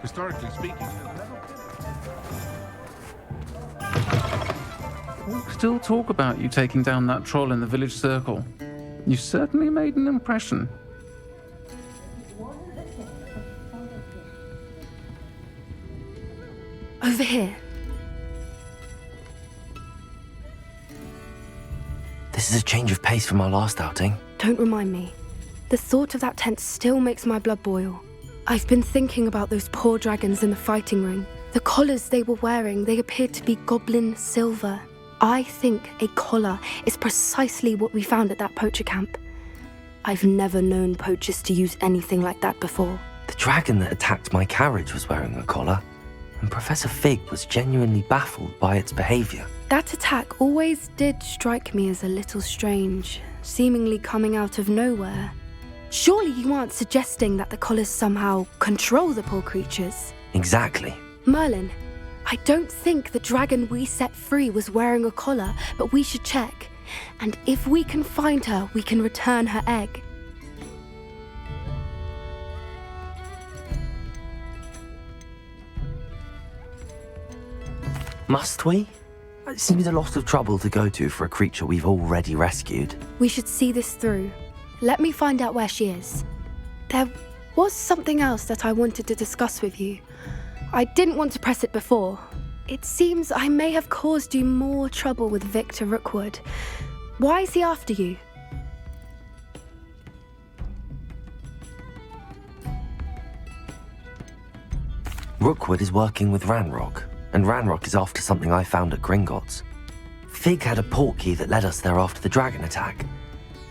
Historically speaking, Still talk about you taking down that troll in the village circle. You certainly made an impression. Over here. This is a change of pace from our last outing. Don't remind me. The thought of that tent still makes my blood boil. I've been thinking about those poor dragons in the fighting ring. The collars they were wearing, they appeared to be goblin silver. I think a collar is precisely what we found at that poacher camp. I've never known poachers to use anything like that before. The dragon that attacked my carriage was wearing a collar, and Professor Fig was genuinely baffled by its behavior. That attack always did strike me as a little strange, seemingly coming out of nowhere. Surely you aren't suggesting that the collars somehow control the poor creatures? Exactly. Merlin, I don't think the dragon we set free was wearing a collar, but we should check. And if we can find her, we can return her egg. Must we? It seems a lot of trouble to go to for a creature we've already rescued. We should see this through. Let me find out where she is. There was something else that I wanted to discuss with you. I didn't want to press it before. It seems I may have caused you more trouble with Victor Rookwood. Why is he after you? Rookwood is working with Ranrock, and Ranrock is after something I found at Gringotts. Fig had a portkey that led us there after the dragon attack.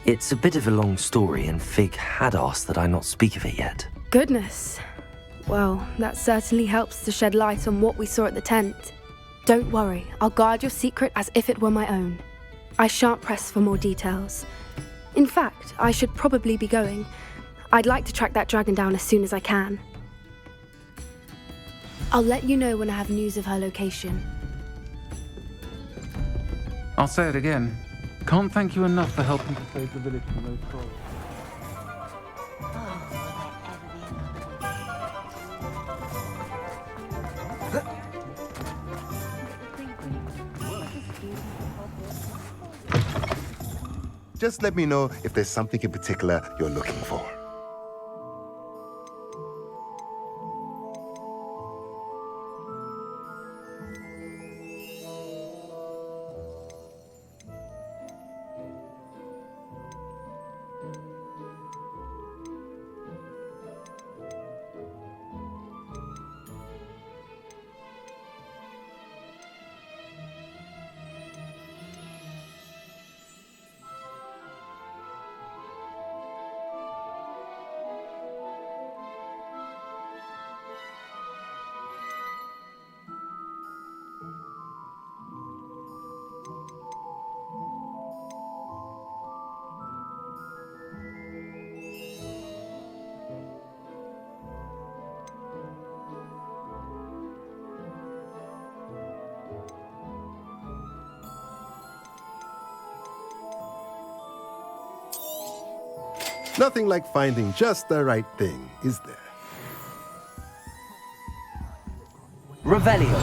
It's a bit of a long story, and Fig had asked that I not speak of it yet. Goodness. Well, that certainly helps to shed light on what we saw at the tent. Don't worry, I'll guard your secret as if it were my own. I shan't press for more details. In fact, I should probably be going. I'd like to track that dragon down as soon as I can. I'll let you know when I have news of her location. I'll say it again. Can't thank you enough for helping to save the village from those trolls. Just let me know if there's something in particular you're looking for. Nothing like finding just the right thing, is there? Revelio.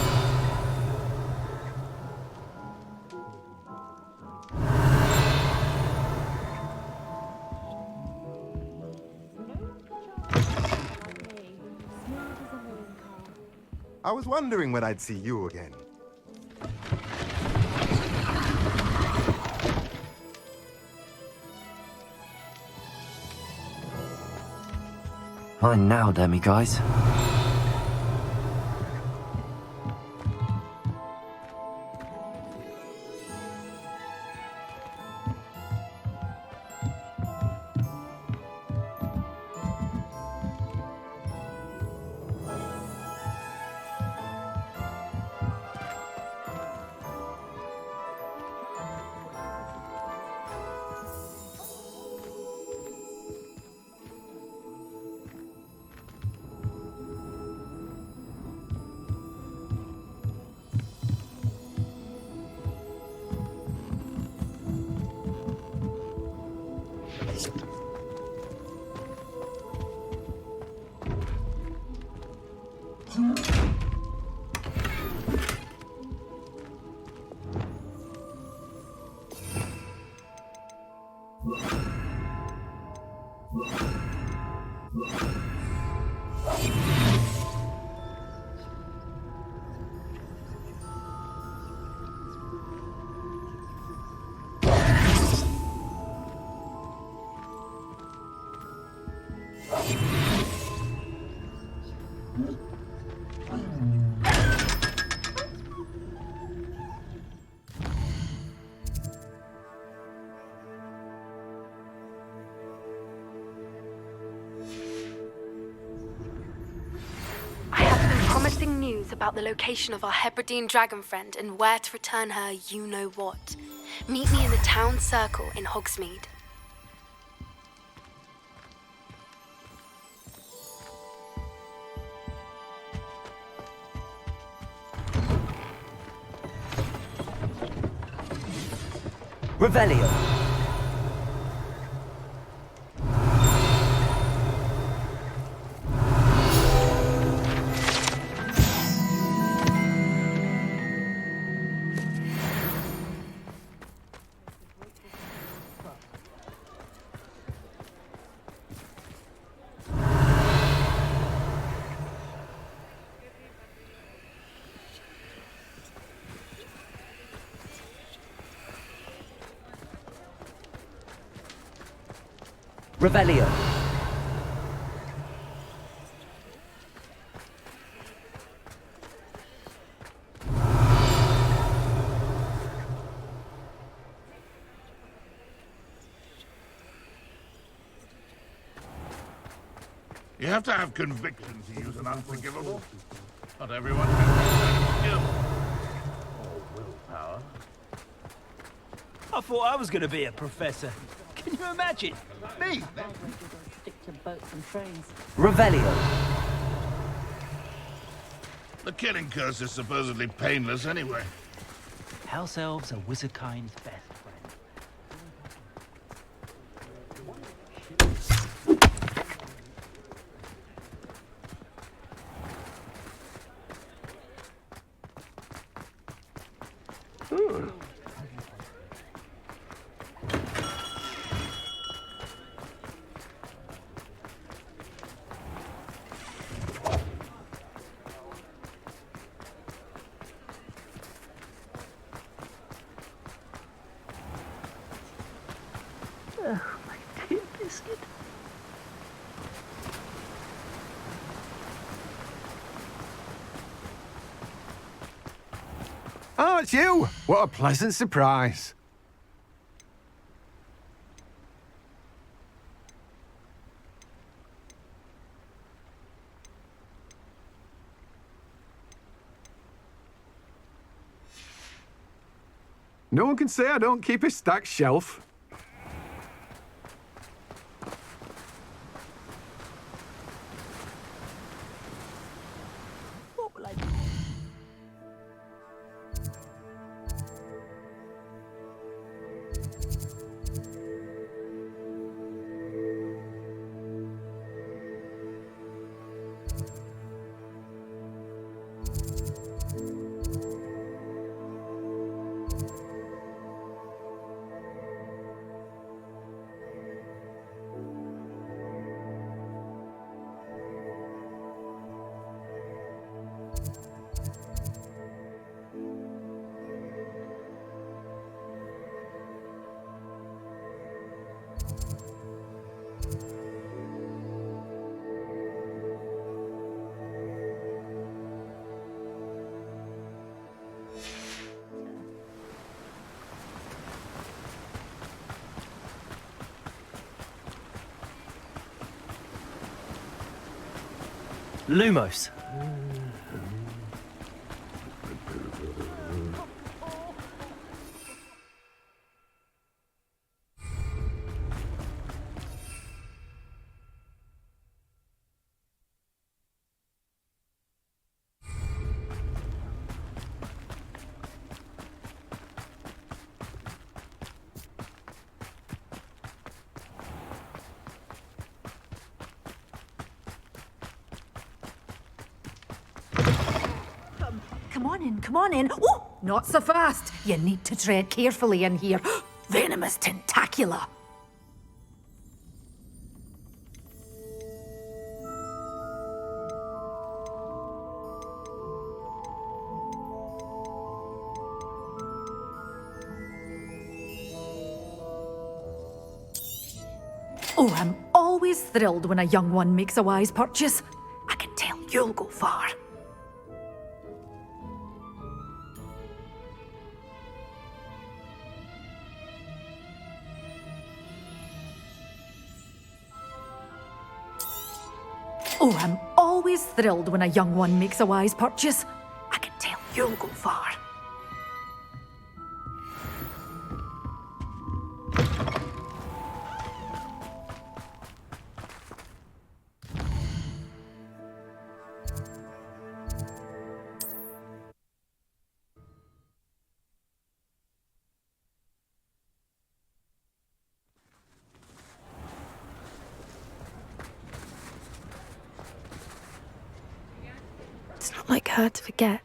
I was wondering when I'd see you again. Fine now, demi-guys. I have some promising news about the location of our Hebridean dragon friend and where to return her you-know-what. Meet me in the town circle in Hogsmeade. Revelio. Revelio. You have to have conviction to use an unforgivable. Not everyone has that kind of skill. Or willpower. I thought I was going to be a professor. Can you imagine? Me? Stick to boats and trains. Revelio. The killing curse is supposedly painless anyway. House elves are wizardkind's best friend. Oh, my dear biscuit. Oh, it's you! What a pleasant surprise. No one can say I don't keep a stacked shelf. What will I do? Lumos. Come on in. Oh, not so fast. You need to tread carefully in here. Venomous tentacula. Oh, I'm always thrilled when a young one makes a wise purchase. I can tell you'll go far. Oh, I'm always thrilled when a young one makes a wise purchase. I can tell you'll go far. It's not like her to forget.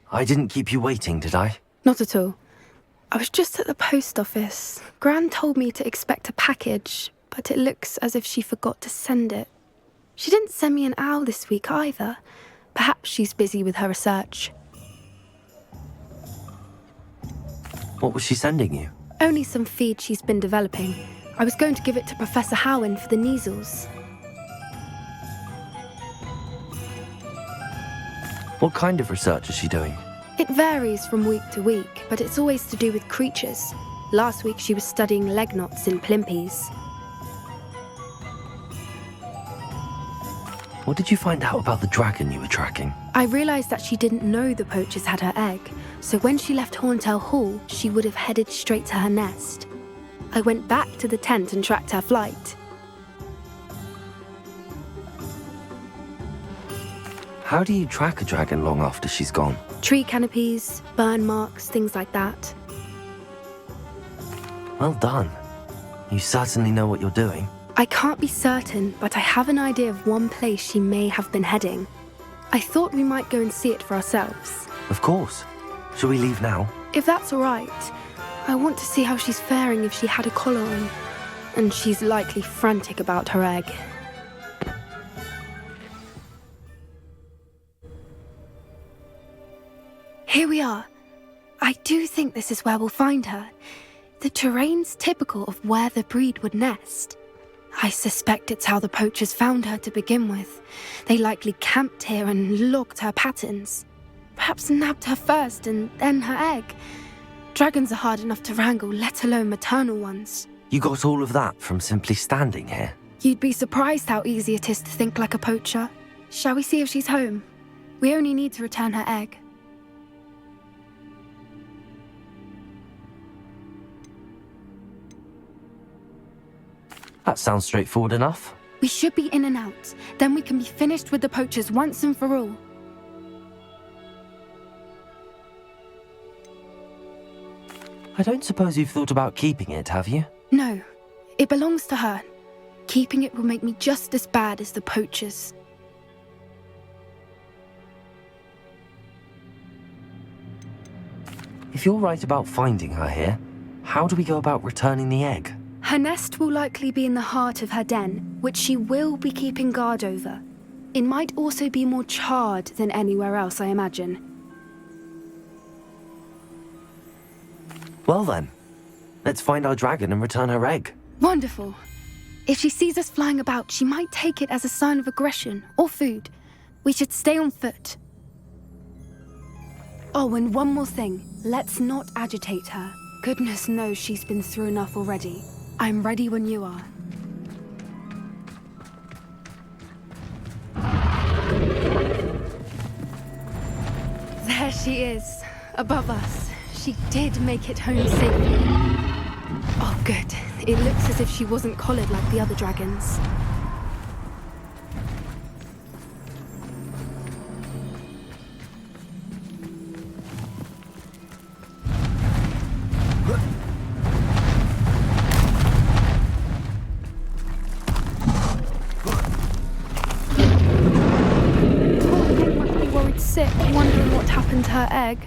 I didn't keep you waiting, did I? Not at all. I was just at the post office. Gran told me to expect a package, but it looks as if she forgot to send it. She didn't send me an owl this week either. Perhaps she's busy with her research. What was she sending you? Only some feed she's been developing. I was going to give it to Professor Howen for the measles. What kind of research is she doing? It varies from week to week, but it's always to do with creatures. Last week she was studying leg knots in plimpies. What did you find out about the dragon you were tracking? I realised that she didn't know the poachers had her egg, so when she left Horntail Hall, she would have headed straight to her nest. I went back to the tent and tracked her flight. How do you track a dragon long after she's gone? Tree canopies, burn marks, things like that. Well done. You certainly know what you're doing. I can't be certain, but I have an idea of one place she may have been heading. I thought we might go and see it for ourselves. Of course. Shall we leave now? If that's all right, I want to see how she's faring if she had a collar on. And she's likely frantic about her egg. Here we are. I do think this is where we'll find her. The terrain's typical of where the breed would nest. I suspect it's how the poachers found her to begin with. They likely camped here and logged her patterns. Perhaps nabbed her first and then her egg. Dragons are hard enough to wrangle, let alone maternal ones. You got all of that from simply standing here? You'd be surprised how easy it is to think like a poacher. Shall we see if she's home? We only need to return her egg. That sounds straightforward enough. We should be in and out. Then we can be finished with the poachers once and for all. I don't suppose you've thought about keeping it, have you? No, it belongs to her. Keeping it will make me just as bad as the poachers. If you're right about finding her here, how do we go about returning the egg? Her nest will likely be in the heart of her den, which she will be keeping guard over. It might also be more charred than anywhere else, I imagine. Well then, let's find our dragon and return her egg. Wonderful. If she sees us flying about, she might take it as a sign of aggression or food. We should stay on foot. Oh, and one more thing. Let's not agitate her. Goodness knows she's been through enough already. I'm ready when you are. There she is, above us. She did make it home safely. Oh, good. It looks as if she wasn't collared like the other dragons. Sick, wondering what happened to her egg.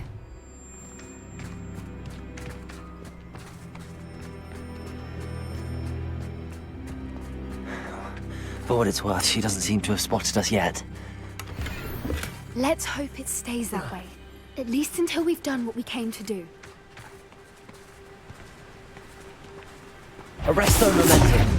For what it's worth, she doesn't seem to have spotted us yet. Let's hope it stays that way. At least until we've done what we came to do. Arresto momentum.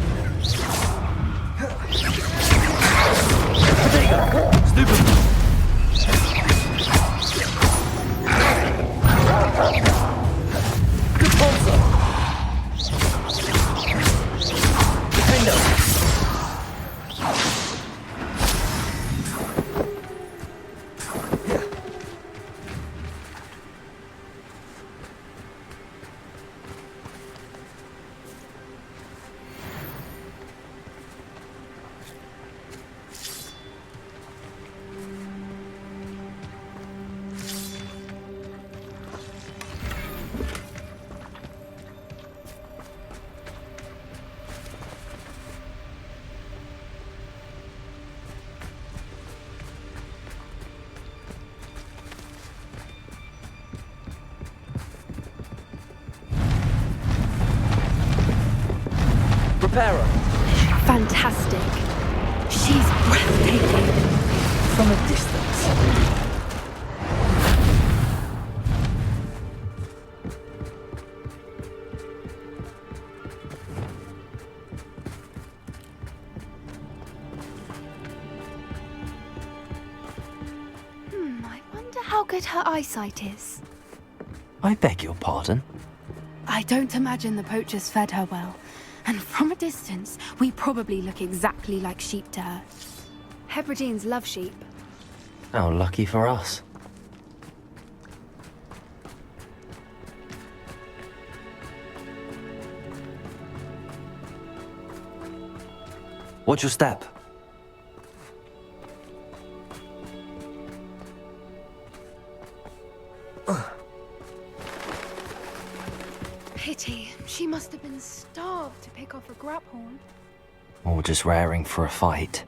Repairer. Fantastic. She's breathtaking. From a distance. I wonder how good her eyesight is. I beg your pardon? I don't imagine the poachers fed her well. And from a distance, we probably look exactly like sheep to her. Hebrideans love sheep. How lucky for us. Watch your step. Pity. She must have been starved to pick off a grabhorn. Or just raring for a fight.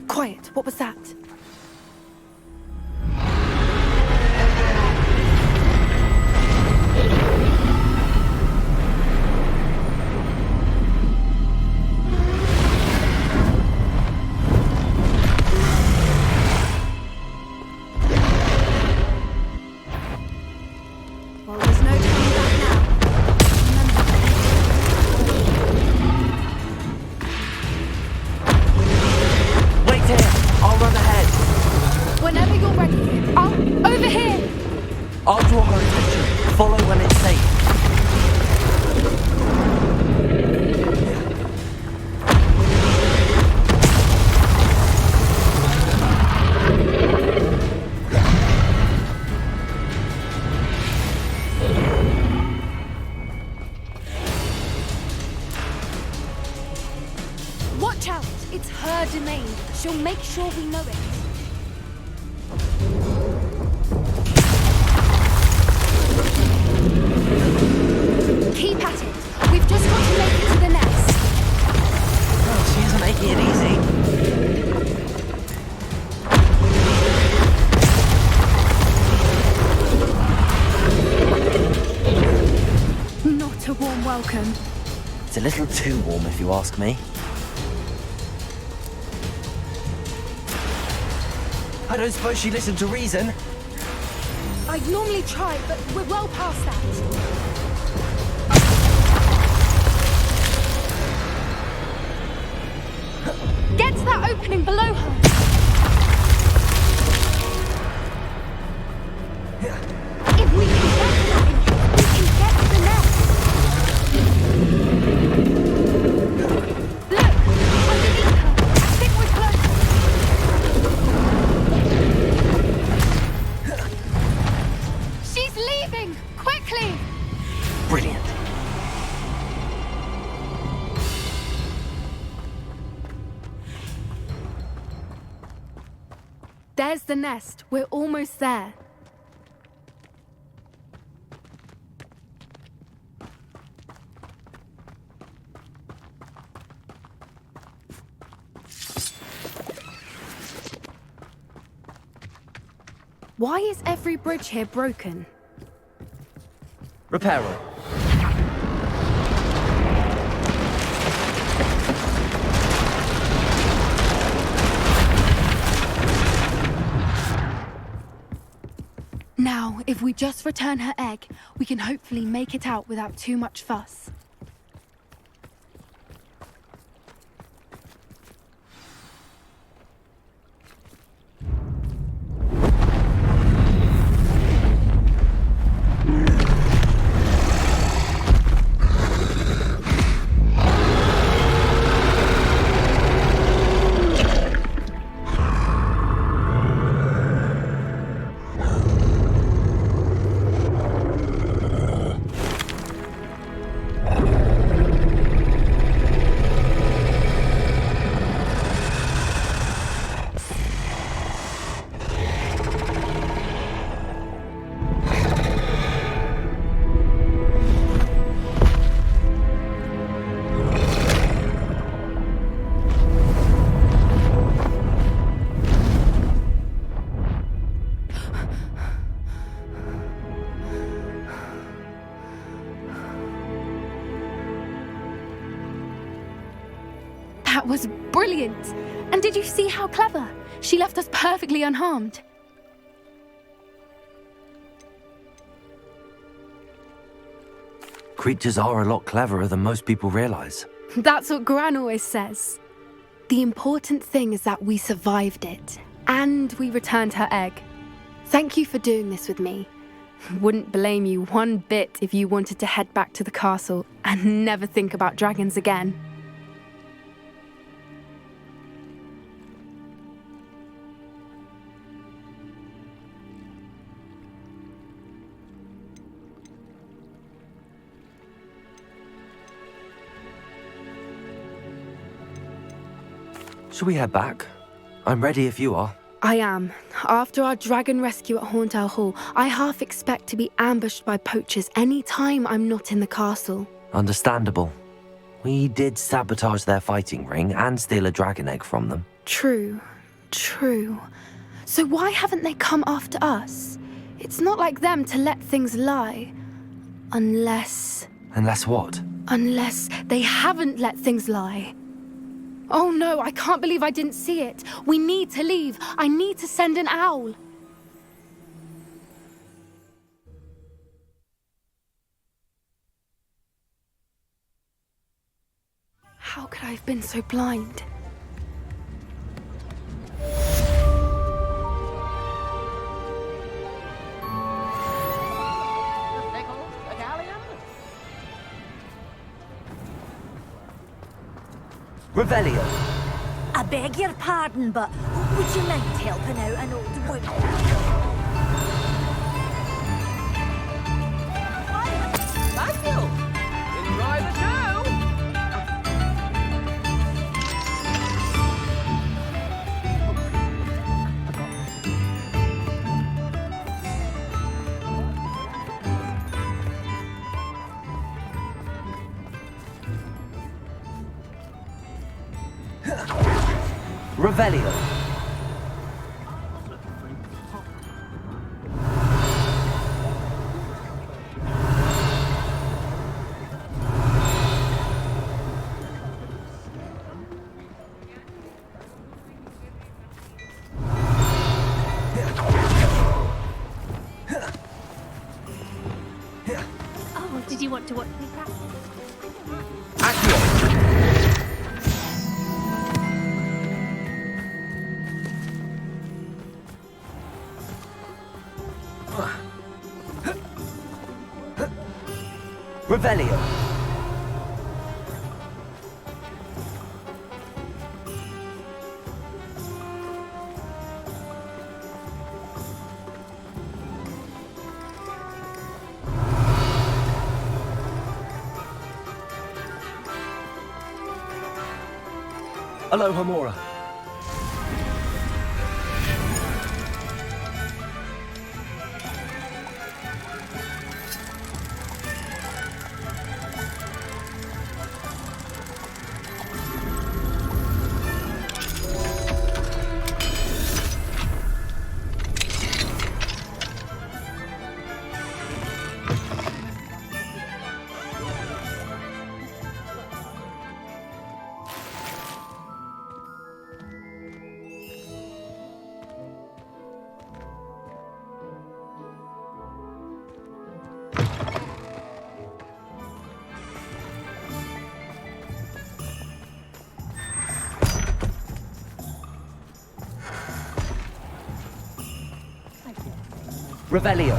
Quiet. What was that? Well, there's no turning back now. Wait here! I'll run ahead. Whenever you're ready. Over here! I'll draw her attention. Follow when it's safe. Watch out! It's her domain. She'll make sure we know it. Keep at it. We've just got to make it to the nest. Oh, she isn't making it easy. Not a warm welcome. It's a little too warm, if you ask me. I don't suppose she listened to reason. I'd normally try, but we're well past that. Get to that opening below her. If we can get to that entrance, we can get to the nest. Look, underneath her. I think we're close. She's leaving! Quickly! Brilliant. There's the nest. We're almost there. Why is every bridge here broken? Repair all. Now, if we just return her egg, we can hopefully make it out without too much fuss. That was brilliant! And did you see how clever? She left us perfectly unharmed. Creatures are a lot cleverer than most people realize. That's what Gran always says. The important thing is that we survived it, and we returned her egg. Thank you for doing this with me. Wouldn't blame you one bit if you wanted to head back to the castle and never think about dragons again. Shall we head back? I'm ready if you are. I am. After our dragon rescue at Hauntel Hall, I half expect to be ambushed by poachers any time I'm not in the castle. Understandable. We did sabotage their fighting ring and steal a dragon egg from them. True. So why haven't they come after us? It's not like them to let things lie. Unless what? Unless they haven't let things lie. Oh no, I can't believe I didn't see it. We need to leave. I need to send an owl. How could I have been so blind? Revelio. I beg your pardon, but would you mind helping out an old woman? Thank you. Enjoy the show. Revelio. Oh, did you want to watch me practice? Revelio. Aloha Mora. Revelio.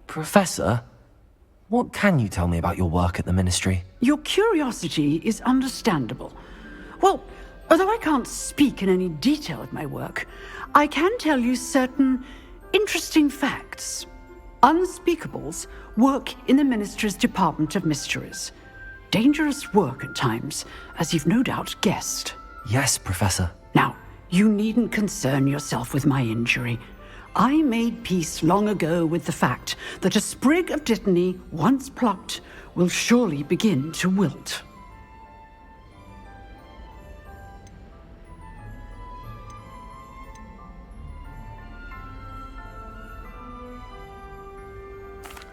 Professor, what can you tell me about your work at the Ministry? Your curiosity is understandable. Well, although I can't speak in any detail of my work, I can tell you certain interesting facts. Unspeakables work in the Ministry's Department of Mysteries. Dangerous work at times, as you've no doubt guessed. Yes, Professor. Now, you needn't concern yourself with my injury. I made peace long ago with the fact that a sprig of dittany, once plucked, will surely begin to wilt.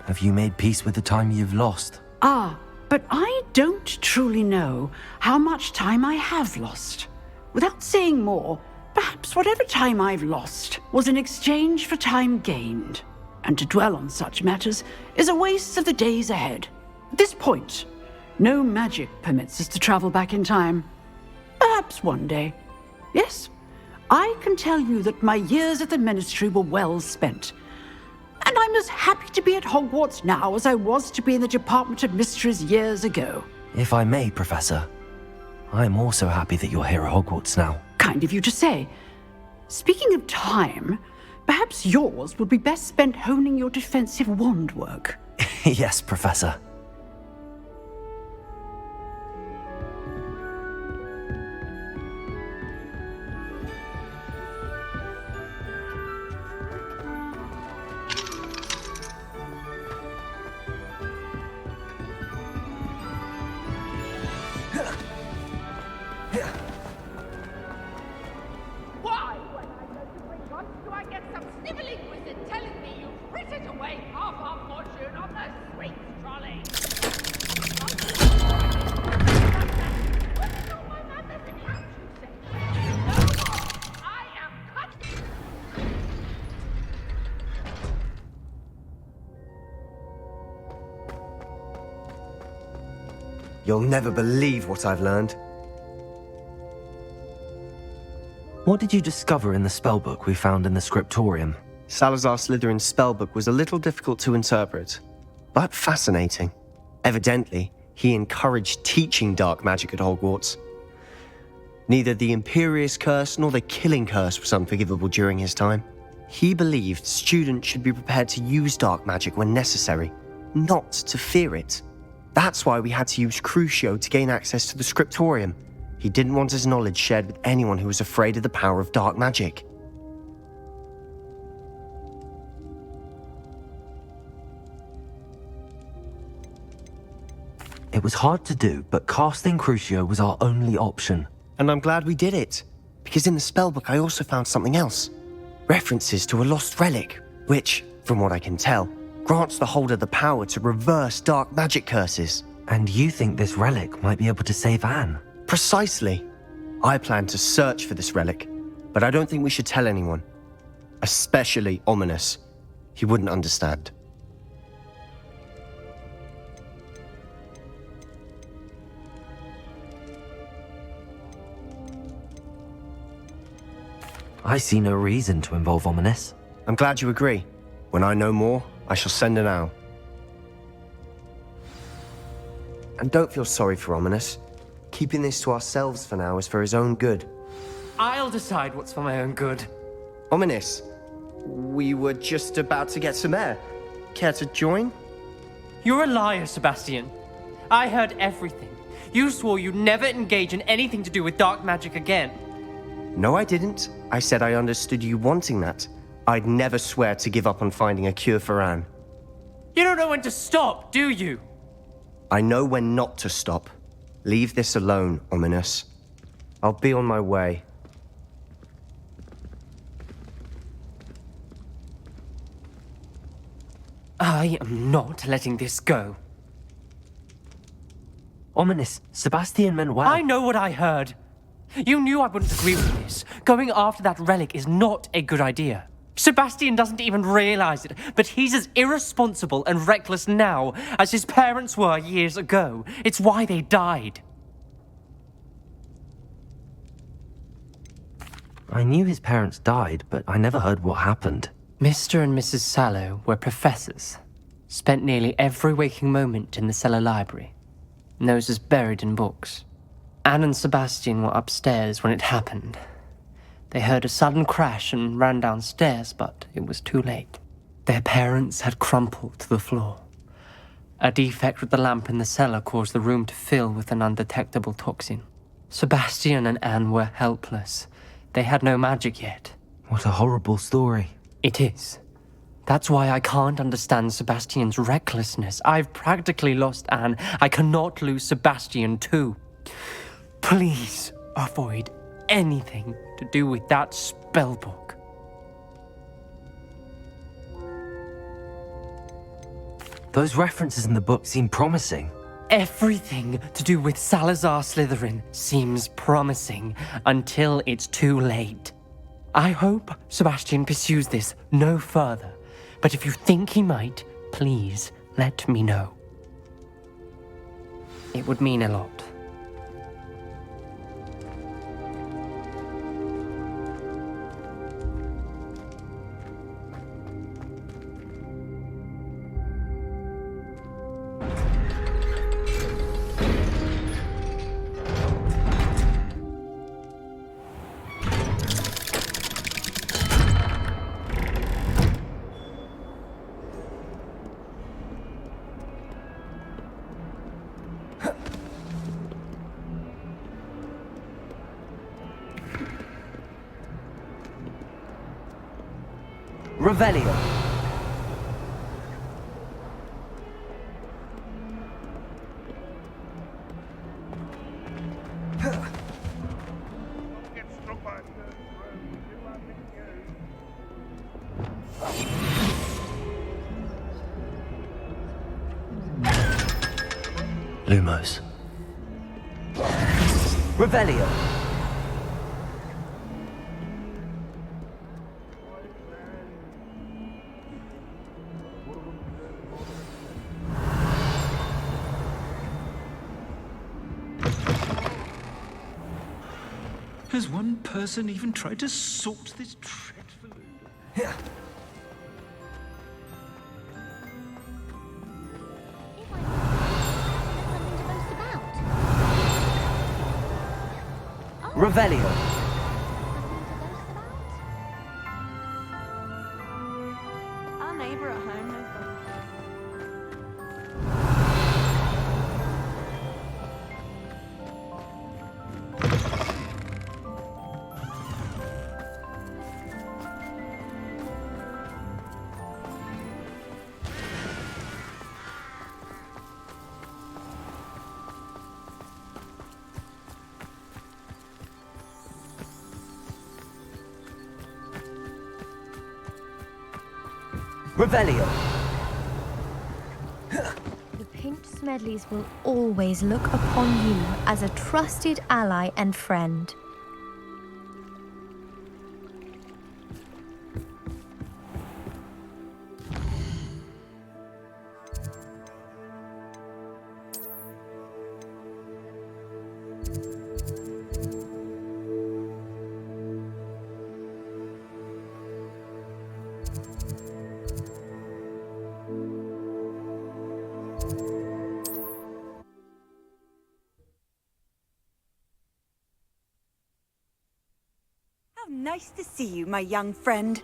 Have you made peace with the time you've lost? Ah, but I don't truly know how much time I have lost. Without saying more, perhaps whatever time I've lost was in exchange for time gained. And to dwell on such matters is a waste of the days ahead. At this point, no magic permits us to travel back in time. Perhaps one day. Yes, I can tell you that my years at the Ministry were well spent. And I'm as happy to be at Hogwarts now as I was to be in the Department of Mysteries years ago. If I may, Professor, I'm also happy that you're here at Hogwarts now. Kind of you to say. Speaking of time, perhaps yours would be best spent honing your defensive wand work. Yes, Professor. You'll never believe what I've learned. What did you discover in the spellbook we found in the scriptorium? Salazar Slytherin's spellbook was a little difficult to interpret, but fascinating. Evidently, he encouraged teaching dark magic at Hogwarts. Neither the Imperious Curse nor the Killing Curse was unforgivable during his time. He believed students should be prepared to use dark magic when necessary, not to fear it. That's why we had to use Crucio to gain access to the scriptorium. He didn't want his knowledge shared with anyone who was afraid of the power of dark magic. It was hard to do, but casting Crucio was our only option. And I'm glad we did it, because in the spellbook I also found something else. References to a lost relic, which, from what I can tell, grants the holder the power to reverse dark magic curses. And you think this relic might be able to save Anne? Precisely. I plan to search for this relic, but I don't think we should tell anyone. Especially Ominous. He wouldn't understand. I see no reason to involve Ominous. I'm glad you agree. When I know more, I shall send an owl. And don't feel sorry for Ominous. Keeping this to ourselves for now is for his own good. I'll decide what's for my own good. Ominous, we were just about to get some air. Care to join? You're a liar, Sebastian. I heard everything. You swore you'd never engage in anything to do with dark magic again. No, I didn't. I said I understood you wanting that. I'd never swear to give up on finding a cure for Anne. You don't know when to stop, do you? I know when not to stop. Leave this alone, Ominous. I'll be on my way. I am not letting this go. Ominous, Sebastian meant well. I know what I heard. You knew I wouldn't agree with this. Going after that relic is not a good idea. Sebastian doesn't even realize it, but he's as irresponsible and reckless now as his parents were years ago. It's why they died. I knew his parents died, but I never heard what happened. Mr. and Mrs. Sallow were professors. Spent nearly every waking moment in the cellar library. Noses buried in books. Anne and Sebastian were upstairs when it happened. They heard a sudden crash and ran downstairs, but it was too late. Their parents had crumpled to the floor. A defect with the lamp in the cellar caused the room to fill with an undetectable toxin. Sebastian and Anne were helpless. They had no magic yet. What a horrible story. It is. That's why I can't understand Sebastian's recklessness. I've practically lost Anne. I cannot lose Sebastian too. Please avoid anything to do with that spellbook. Those references in the book seem promising. Everything to do with Salazar Slytherin seems promising until it's too late. I hope Sebastian pursues this no further, but if you think he might, please let me know. It would mean a lot. Revelio. Lumos. Revelio. Has one person even tried to sort this dreadful odor? Revelio. Our neighbour at home knows them. Revelio. The pinch Smedleys will always look upon you as a trusted ally and friend. Nice to see you, my young friend.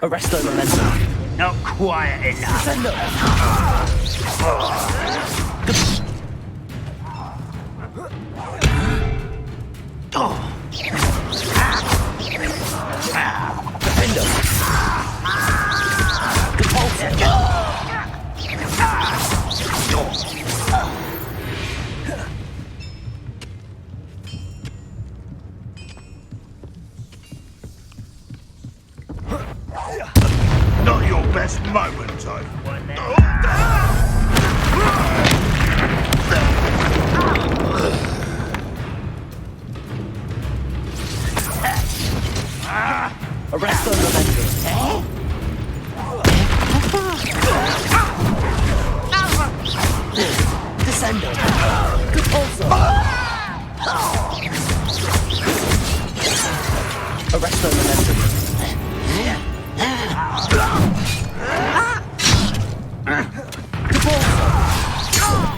Arrest the momentum. Not quiet enough. Send Not your best moment, I... Arrest the momentum. Descendo. Also. Arrest the momentum.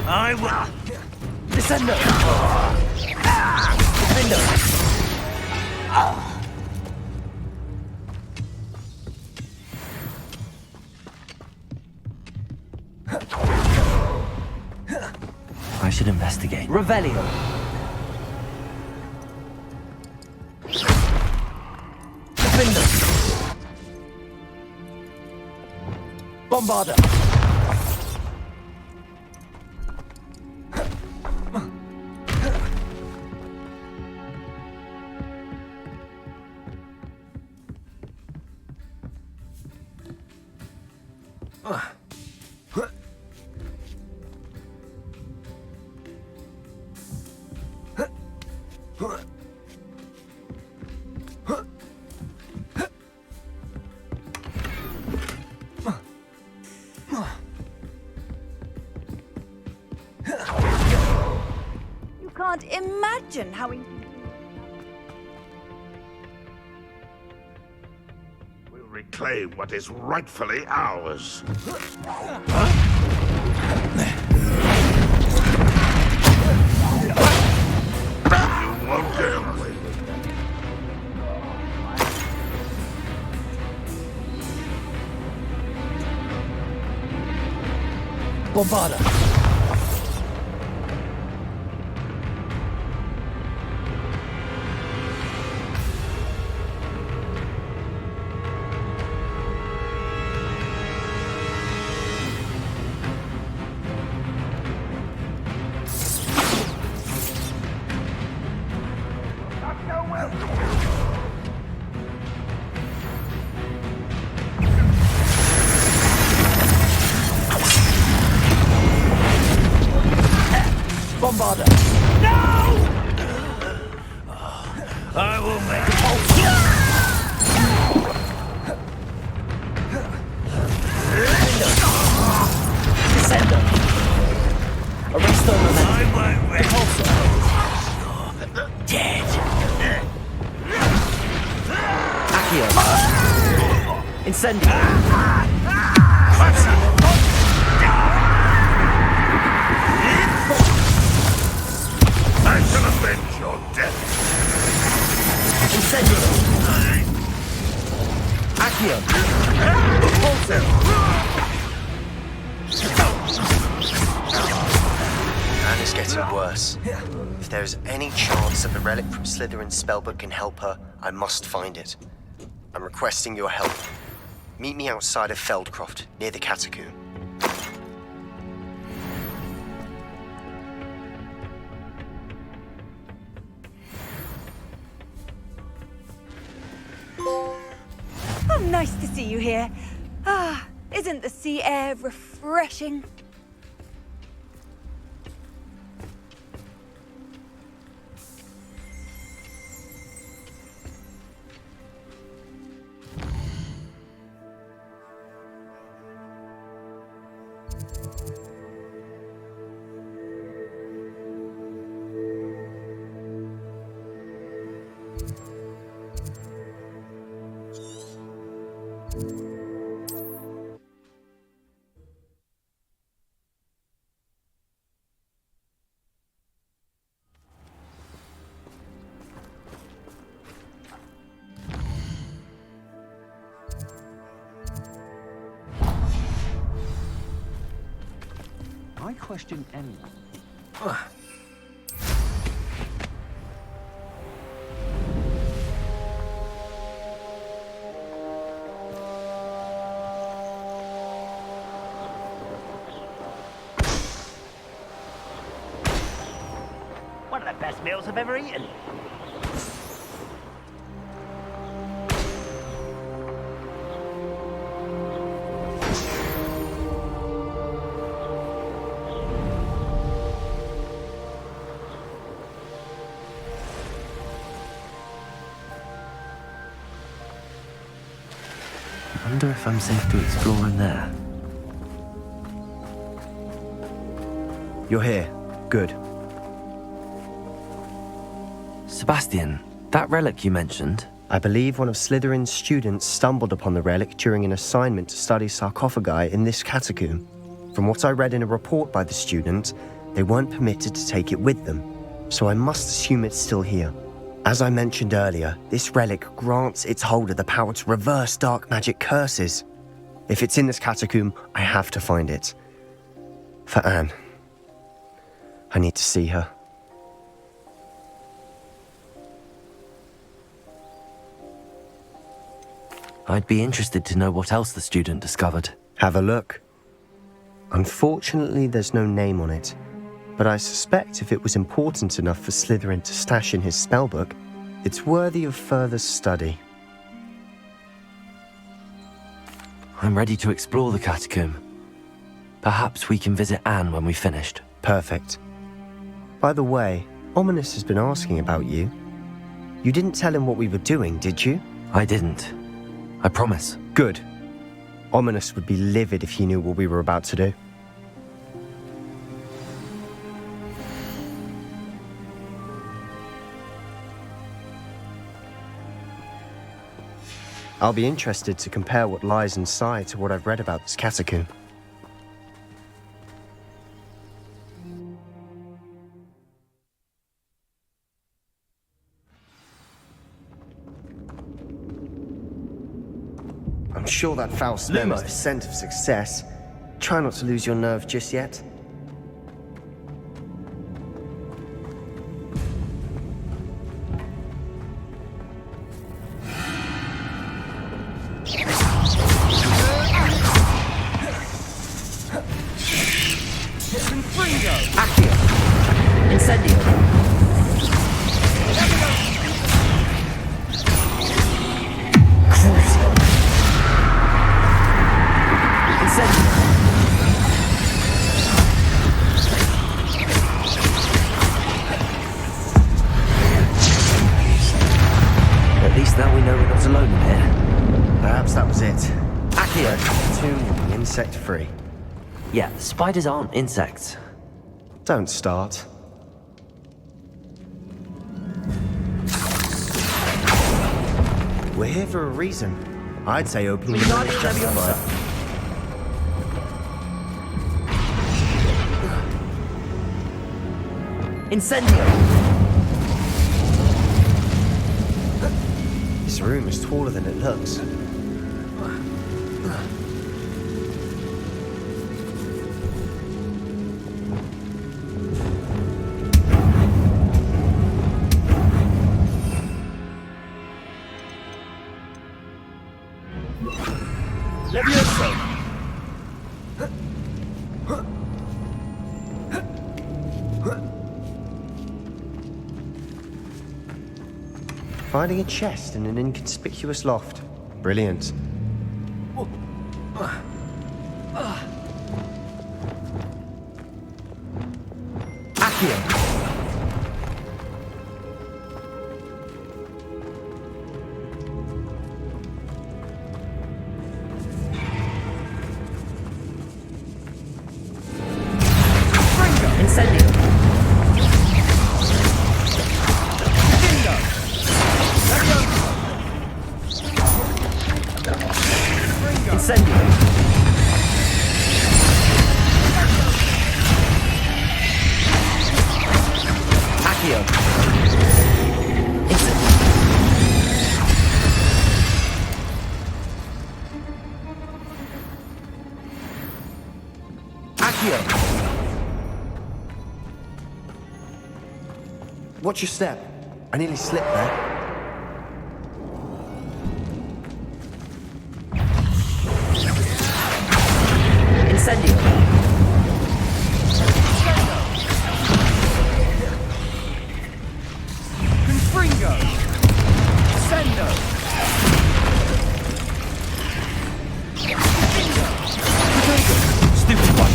I will. Descendo. Defendo. I should investigate. Revelio. Defendo. Bombarda. You can't imagine how... We'll reclaim what is rightfully ours. You won't get away. Bombarda. Avada. No! I will make it whole. Descender. Aristo momentum. Repulsor. Dead. Accio. Incendio. I shall avenge your death. Incendio. Accio. Repulsor. Anne is getting worse. If there is any chance that the relic from Slytherin's spellbook can help her, I must find it. I'm requesting your help. Meet me outside of Feldcroft, near the catacomb. Oh, nice to see you here. Ah, isn't the sea air refreshing? I question anyone. One of the best meals I've ever eaten. I wonder if I'm safe to explore in there. You're here. Good. Sebastian, that relic you mentioned? I believe one of Slytherin's students stumbled upon the relic during an assignment to study sarcophagi in this catacomb. From what I read in a report by the student, they weren't permitted to take it with them, so I must assume it's still here. As I mentioned earlier, this relic grants its holder the power to reverse dark magic curses. If it's in this catacomb, I have to find it. For Anne. I need to see her. I'd be interested to know what else the student discovered. Have a look. Unfortunately, there's no name on it, but I suspect if it was important enough for Slytherin to stash in his spellbook, it's worthy of further study. I'm ready to explore the catacomb. Perhaps we can visit Anne when we've finished. Perfect. By the way, Ominous has been asking about you. You didn't tell him what we were doing, did you? I didn't. I promise. Good. Ominous would be livid if he knew what we were about to do. I'll be interested to compare what lies inside to what I've read about this catacomb. I'm sure that foul smell is the scent of success. Try not to lose your nerve just yet. Accio. Incendio. Crucio. Incendio. insect-free. Yeah, spiders aren't insects. Don't start. We're here for a reason. I'd say opening the door is justified. Incendio! This room is taller than it looks. Finding a chest in an inconspicuous loft. Brilliant. Accio! Watch your step. I nearly slipped there. Incendio! Confringo! Sendo! Stupid one!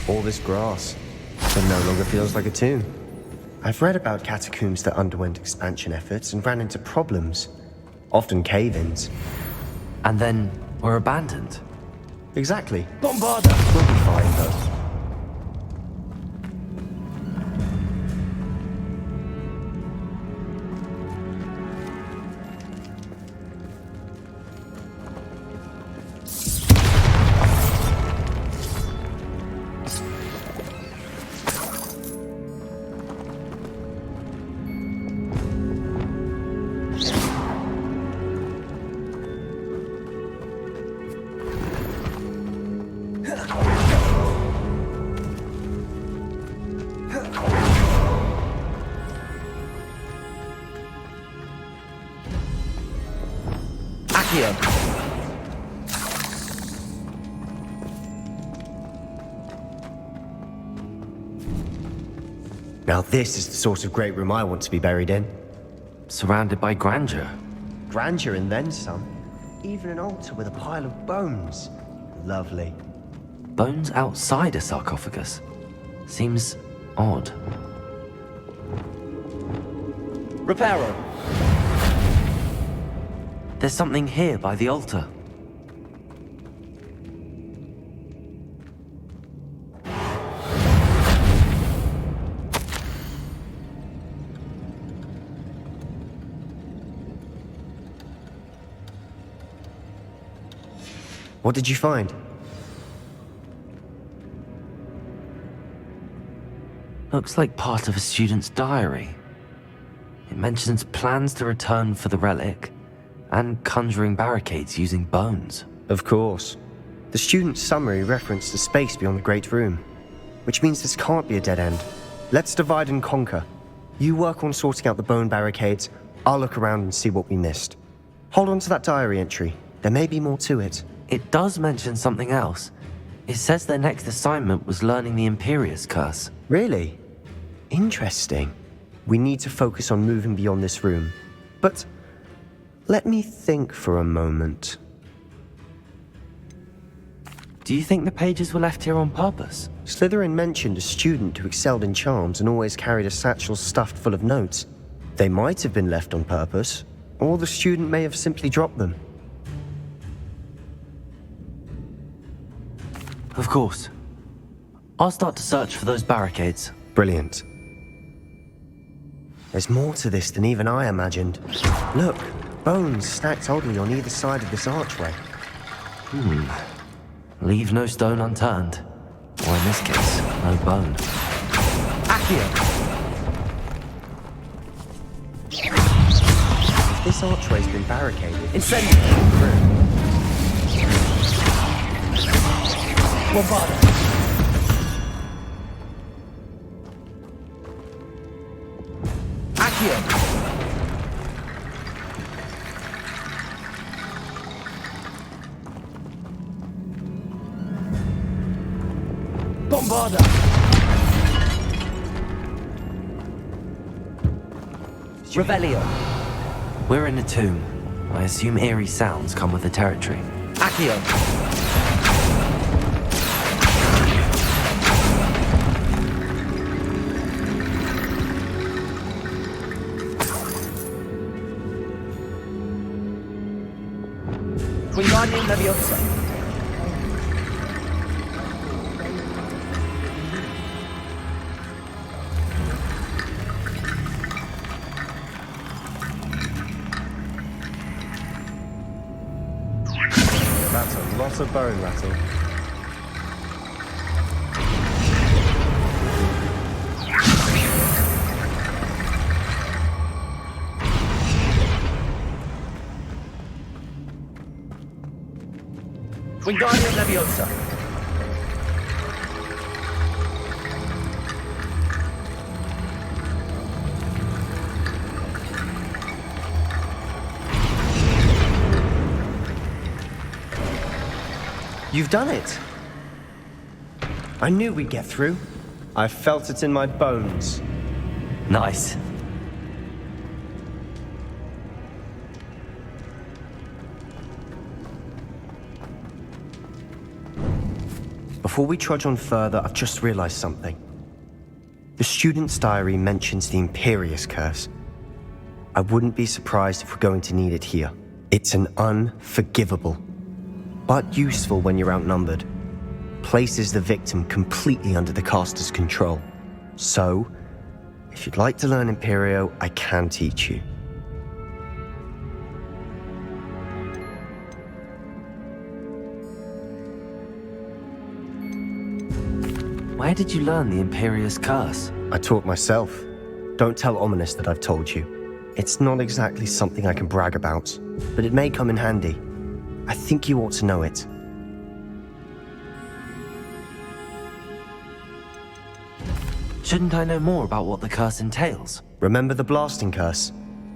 All this grass, but no longer feels like a tomb. I've read about catacombs that underwent expansion efforts and ran into problems, often cave-ins. And then were abandoned. Exactly. Bombarda! We'll be fine, though. Now this is the sort of great room I want to be buried in. Surrounded by grandeur. Grandeur and then some. Even an altar with a pile of bones. Lovely. Bones outside a sarcophagus? Seems odd. Reparo! There's something here by the altar. What did you find? Looks like part of a student's diary. It mentions plans to return for the relic and conjuring barricades using bones. Of course. The student's summary referenced the space beyond the Great Room, which means this can't be a dead end. Let's divide and conquer. You work on sorting out the bone barricades, I'll look around and see what we missed. Hold on to that diary entry. There may be more to it. It does mention something else. It says their next assignment was learning the Imperious Curse. Really? Interesting. We need to focus on moving beyond this room. But let me think for a moment. Do you think the pages were left here on purpose? Slytherin mentioned a student who excelled in charms and always carried a satchel stuffed full of notes. They might have been left on purpose, or the student may have simply dropped them. Of course. I'll start to search for those barricades. Brilliant. There's more to this than even I imagined. Look, bones stacked oddly on either side of this archway. Leave no stone unturned. Or in this case, no bone. Accio! If this archway's been barricaded, Incendio! Bombarda! Accio! Bombarda! Revelio! We're in a tomb. I assume eerie sounds come with the territory. Accio! Wingardium Leviosa! that's a lot of bone rattle. Wingardium Leviosa! You've done it! I knew we'd get through. I felt it in my bones. Nice. Before we trudge on further, I've just realized something. The student's diary mentions the Imperious Curse. I wouldn't be surprised if we're going to need it here. It's an unforgivable, but useful when you're outnumbered. Places the victim completely under the caster's control. So, if you'd like to learn Imperio, I can teach you. Where did you learn the Imperious Curse? I taught myself. Don't tell Ominous that I've told you. It's not exactly something I can brag about, but it may come in handy. I think you ought to know it. Shouldn't I know more about what the curse entails? Remember the blasting curse?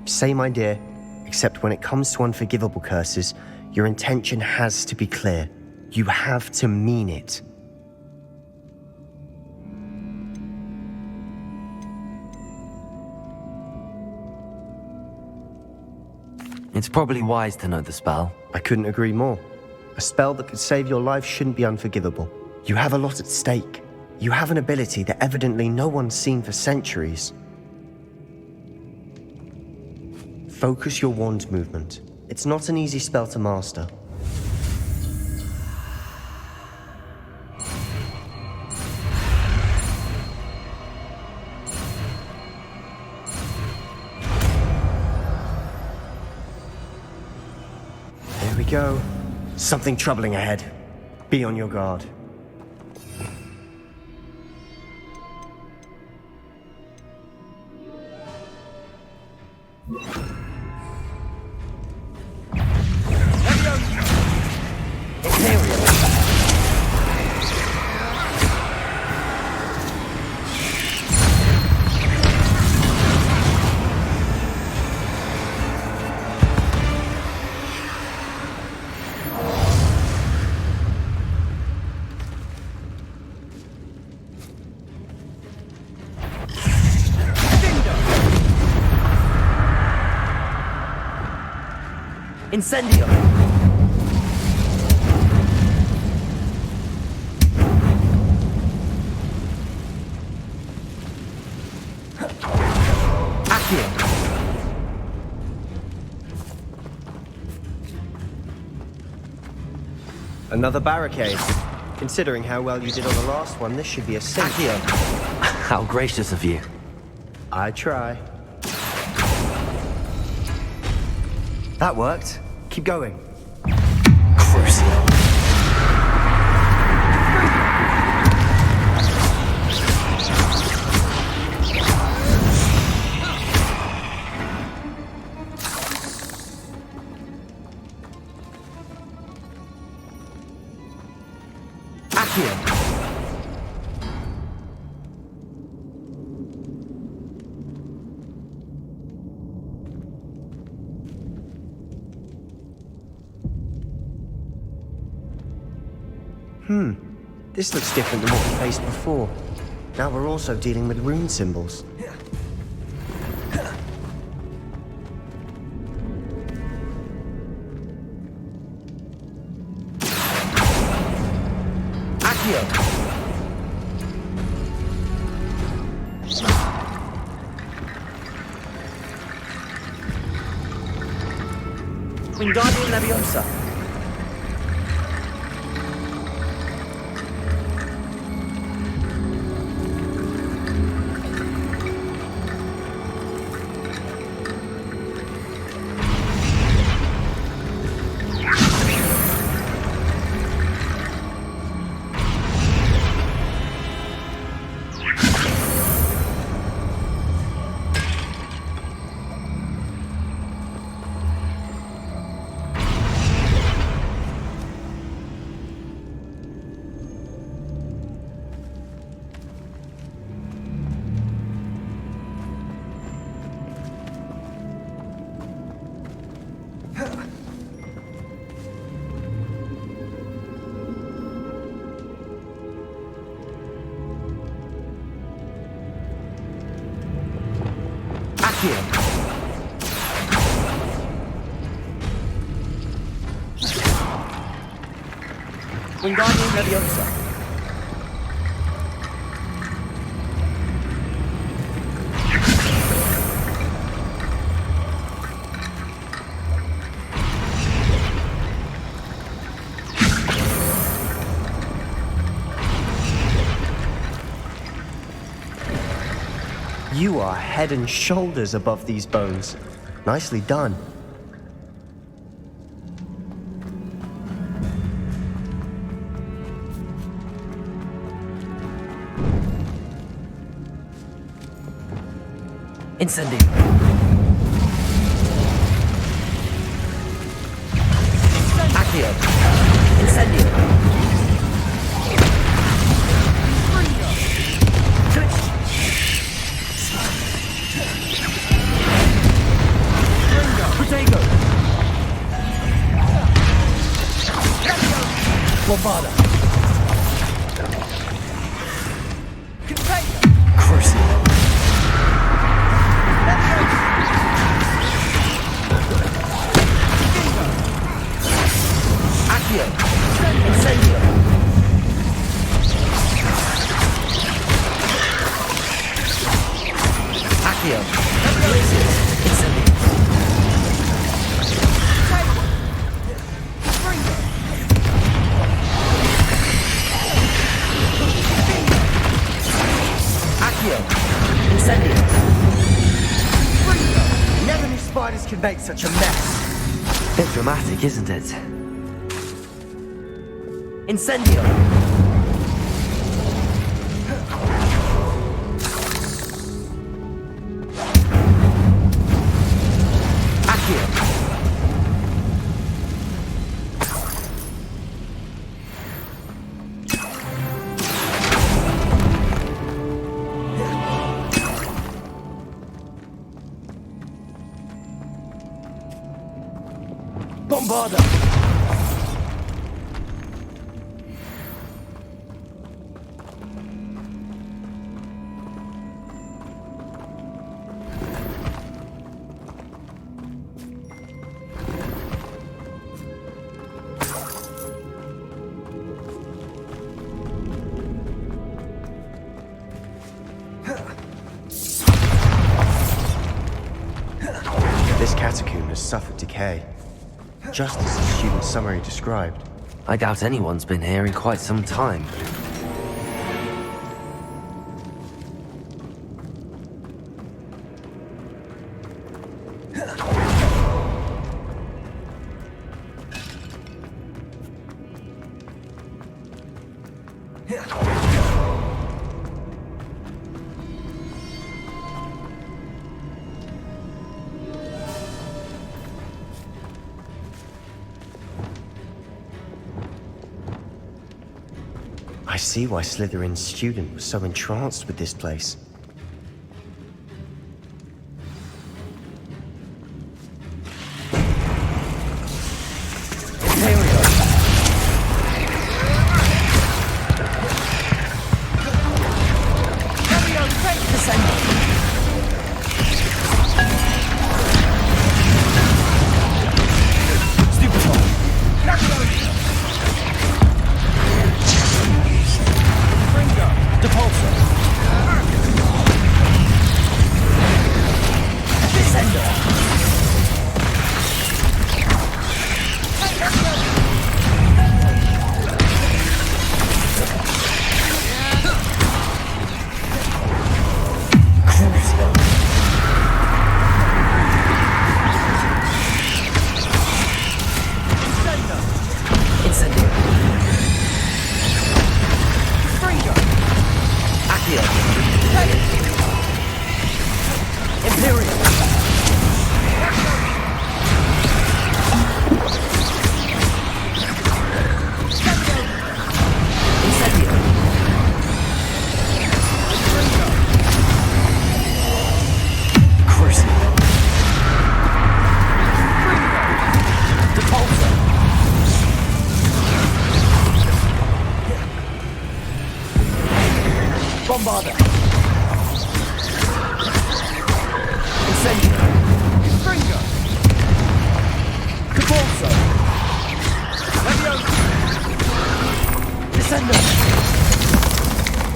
Same idea, except when it comes to unforgivable curses, your intention has to be clear. You have to mean it. It's probably wise to know the spell. I couldn't agree more. A spell that could save your life shouldn't be unforgivable. You have a lot at stake. You have an ability that evidently no one's seen for centuries. Focus your wand movement. It's not an easy spell to master. There we go. Something troubling ahead. Be on your guard. Incendio! Accio! Another barricade. Considering how well you did on the last one, this should be a safe. Accio! How gracious of you. I try. That worked. Keep going. This looks different than what we faced before. Now we're also dealing with rune symbols. Accio! Wingardium Leviosa! Wingardium Leviosa. You are head and shoulders above these bones. Nicely done. Incendio! Accio! Incendio! Protego! Bombarda! Crucible! Accio! Incendio! Accio! Incendio! Accio! Incendio! Never knew spiders could make such a mess. Bit dramatic, isn't it? Incendio! Accio! Bombarda! suffered decay, just as the student's summary described. I doubt anyone's been here in quite some time. I see why Slytherin's student was so entranced with this place.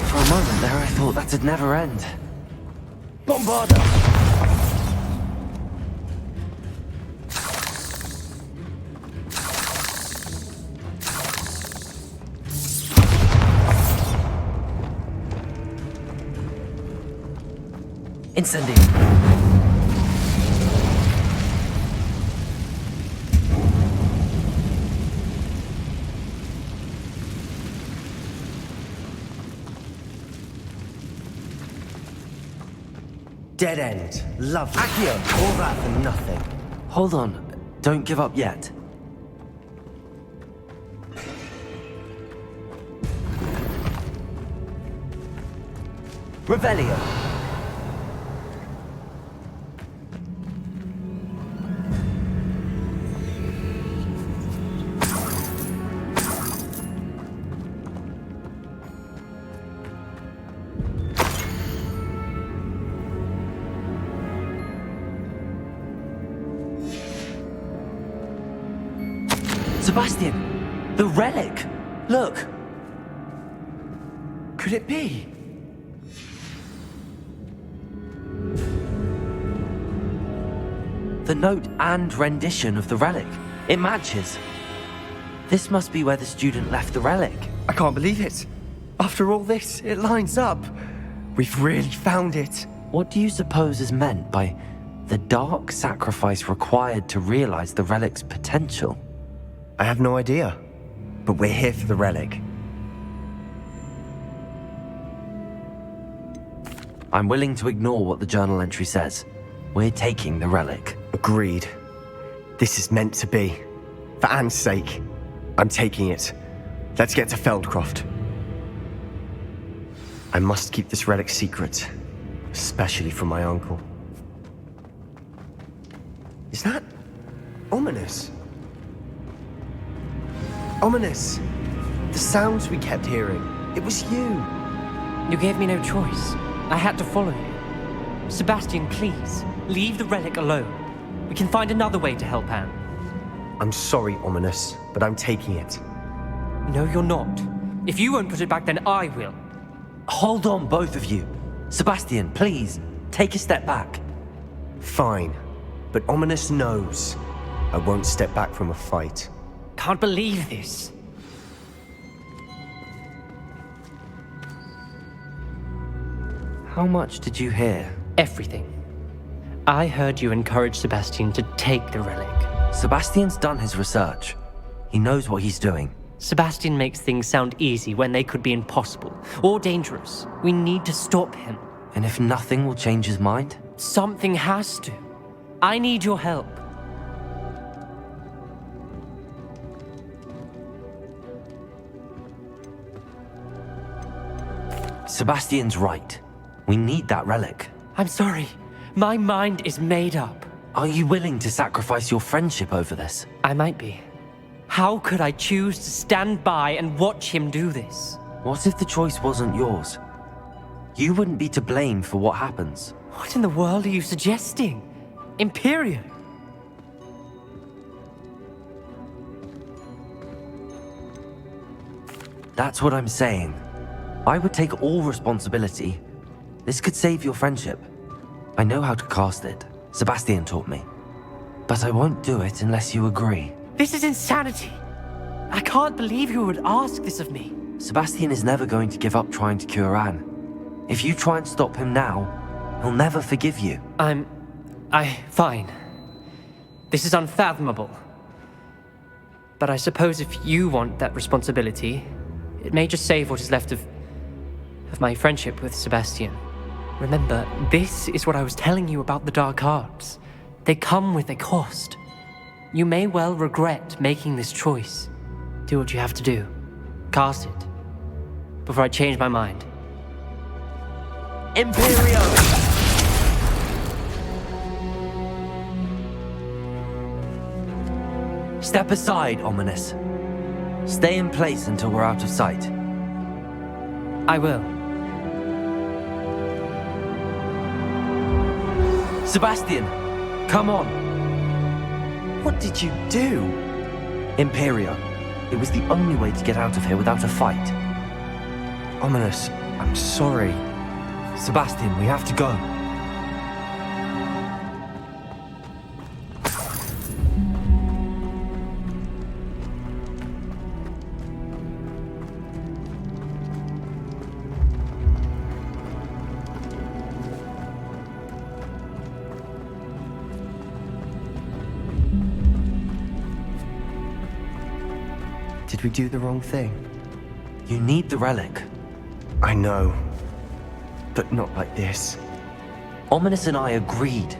For a moment there, I thought that'd never end. Bombarda! Incendio! Dead end. Lovely. Accio, all that for nothing. Hold on. Don't give up yet. Revelio. Sebastian! The relic! Look! Could it be? The note and rendition of the relic. It matches. This must be where the student left the relic. I can't believe it. After all this, it lines up. We've really found it. What do you suppose is meant by the dark sacrifice required to realize the relic's potential? I have no idea, but we're here for the relic. I'm willing to ignore what the journal entry says. We're taking the relic. Agreed. This is meant to be. For Anne's sake, I'm taking it. Let's get to Feldcroft. I must keep this relic secret, especially from my uncle. Is that ominous? Ominous! The sounds we kept hearing. It was you. You gave me no choice. I had to follow you. Sebastian, please, leave the relic alone. We can find another way to help Anne. I'm sorry, Ominous, but I'm taking it. No, you're not. If you won't put it back, then I will. Hold on, both of you. Sebastian, please, take a step back. Fine, but Ominous knows. I won't step back from a fight. Can't believe this. How much did you hear? Everything. I heard you encourage Sebastian to take the relic. Sebastian's done his research. He knows what he's doing. Sebastian makes things sound easy when they could be impossible or dangerous. We need to stop him. And if nothing will change his mind? Something has to. I need your help. Sebastian's right. We need that relic. I'm sorry. My mind is made up. Are you willing to sacrifice your friendship over this? I might be. How could I choose to stand by and watch him do this? What if the choice wasn't yours? You wouldn't be to blame for what happens. What in the world are you suggesting? Imperium? That's what I'm saying. I would take all responsibility. This could save your friendship. I know how to cast it. Sebastian taught me. But I won't do it unless you agree. This is insanity. I can't believe you would ask this of me. Sebastian is never going to give up trying to cure Anne. If you try and stop him now, he'll never forgive you. Fine. This is unfathomable. But I suppose if you want that responsibility, it may just save what is left of my friendship with Sebastian. Remember, this is what I was telling you about the dark arts. They come with a cost. You may well regret making this choice. Do what you have to do. Cast it. Before I change my mind. Imperium! Step aside, Ominous. Stay in place until we're out of sight. I will. Sebastian, come on. What did you do? Imperio. It was the only way to get out of here without a fight. Ominous, I'm sorry. Sebastian, we have to go. Did we do the wrong thing? You need the relic. I know. But not like this. Ominous and I agreed.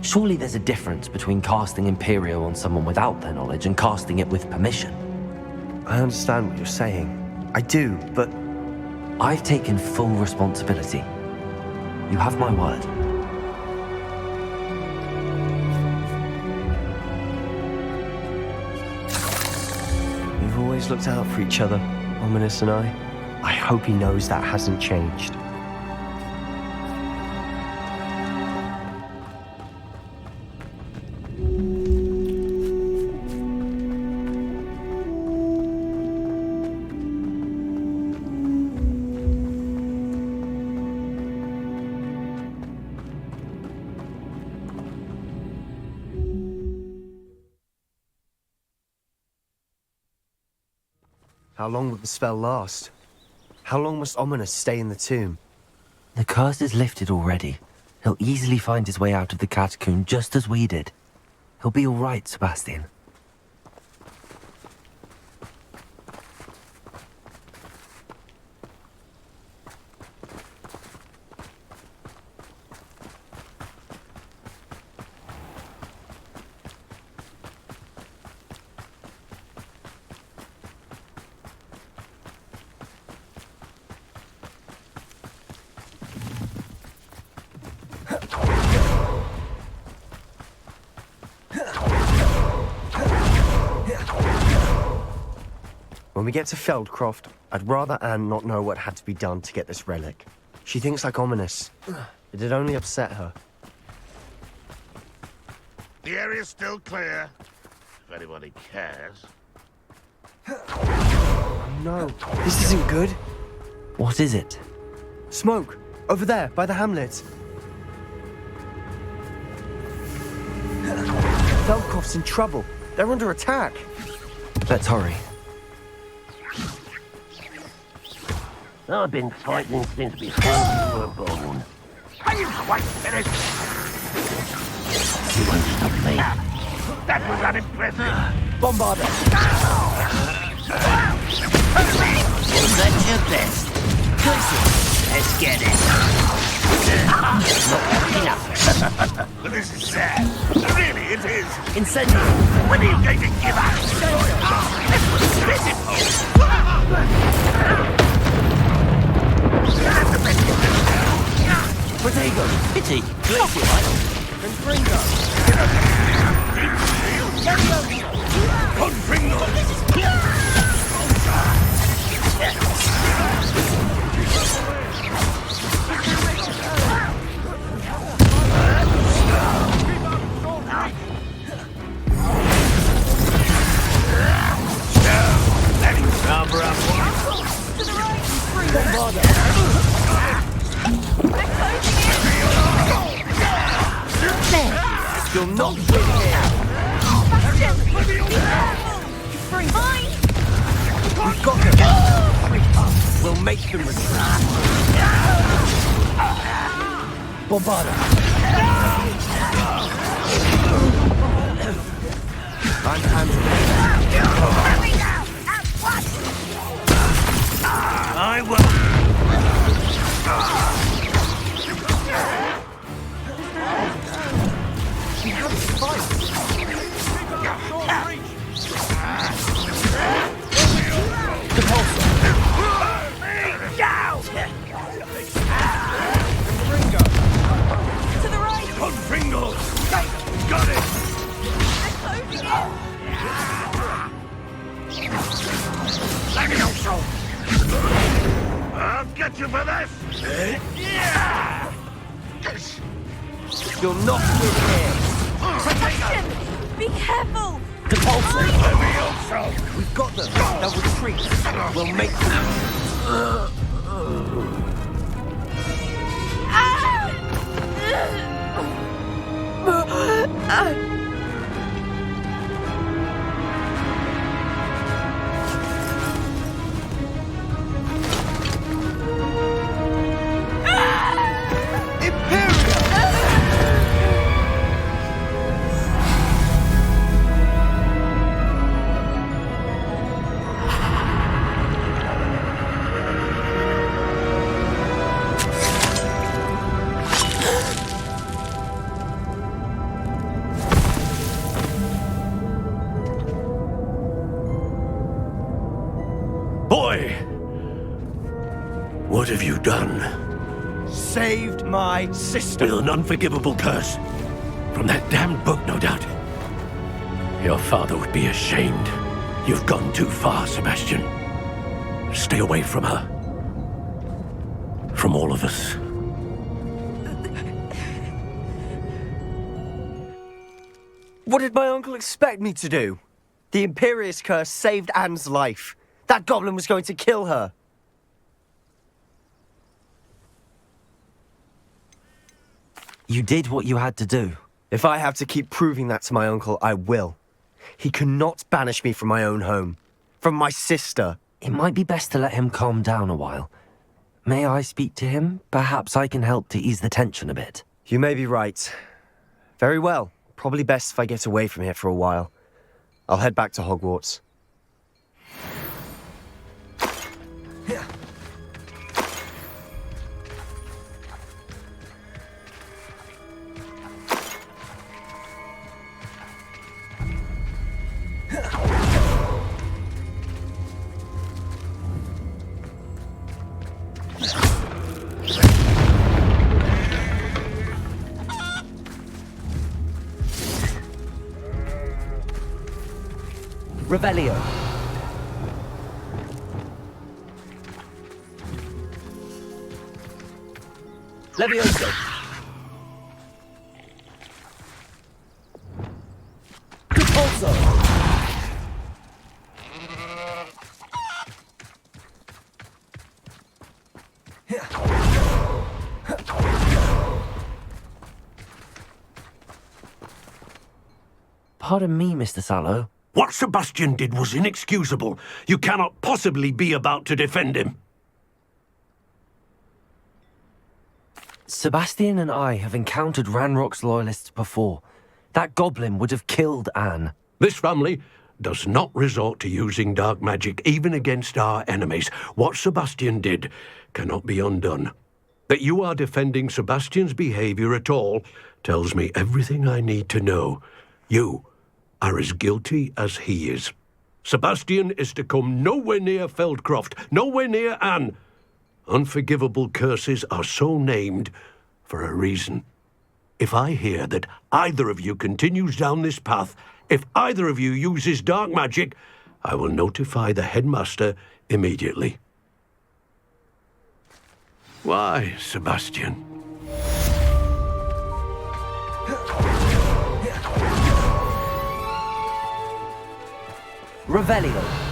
Surely there's a difference between casting Imperio on someone without their knowledge and casting it with permission. I understand what you're saying. I do, but... I've taken full responsibility. You have my word. We've always looked out for each other, Ominous and I. I hope he knows that hasn't changed. How long will the spell last? How long must Ominous stay in the tomb? The curse is lifted already. He'll easily find his way out of the catacomb just as we did. He'll be all right, Sebastian. When we get to Feldcroft, I'd rather Anne not know what had to be done to get this relic. She thinks like Ominous. It'd only upset her. The area's still clear, if anybody cares. Oh no, this isn't good. What is it? Smoke! Over there, by the hamlet. Karkaroff's in trouble. They're under attack. Let's hurry. I've been fighting since before you were born. Are you quite finished? You won't stop me. That was unimpressive. Bombarder. That's your best. Let's get it. Not enough. This is sad. Really, it is. Incendio. When are you going to give up? This was pitiful. Protego. Pity. Glacier. Confringo. Confringo. You'll not win here. We've got them. We'll make them retreat. Bombarda. I'm handling it. I will. We have to fight. The pulse. To the right! Confringo. Got it. I'll get you for this. Yeah. You'll not win here. Protection! Be careful! Depulso. Levioso. We've got them. They'll retreat. We'll make them. Boy! What have you done? Saved my sister. With an unforgivable curse. From that damned book, no doubt. Your father would be ashamed. You've gone too far, Sebastian. Stay away from her. From all of us. What did my uncle expect me to do? The Imperious curse saved Anne's life. That goblin was going to kill her. You did what you had to do. If I have to keep proving that to my uncle, I will. He cannot banish me from my own home. From my sister. It might be best to let him calm down a while. May I speak to him? Perhaps I can help to ease the tension a bit. You may be right. Very well. Probably best if I get away from here for a while. I'll head back to Hogwarts. Revelio. Levioso. Depulso. Pardon me, Mr. Sallow. What Sebastian did was inexcusable. You cannot possibly be about to defend him. Sebastian and I have encountered Ranrock's loyalists before. That goblin would have killed Anne. This family does not resort to using dark magic even against our enemies. What Sebastian did cannot be undone. That you are defending Sebastian's behavior at all tells me everything I need to know. You are as guilty as he is. Sebastian is to come nowhere near Feldcroft, nowhere near Anne. Unforgivable curses are so named for a reason. If I hear that either of you continues down this path, if either of you uses dark magic, I will notify the headmaster immediately. Why, Sebastian? Revelio.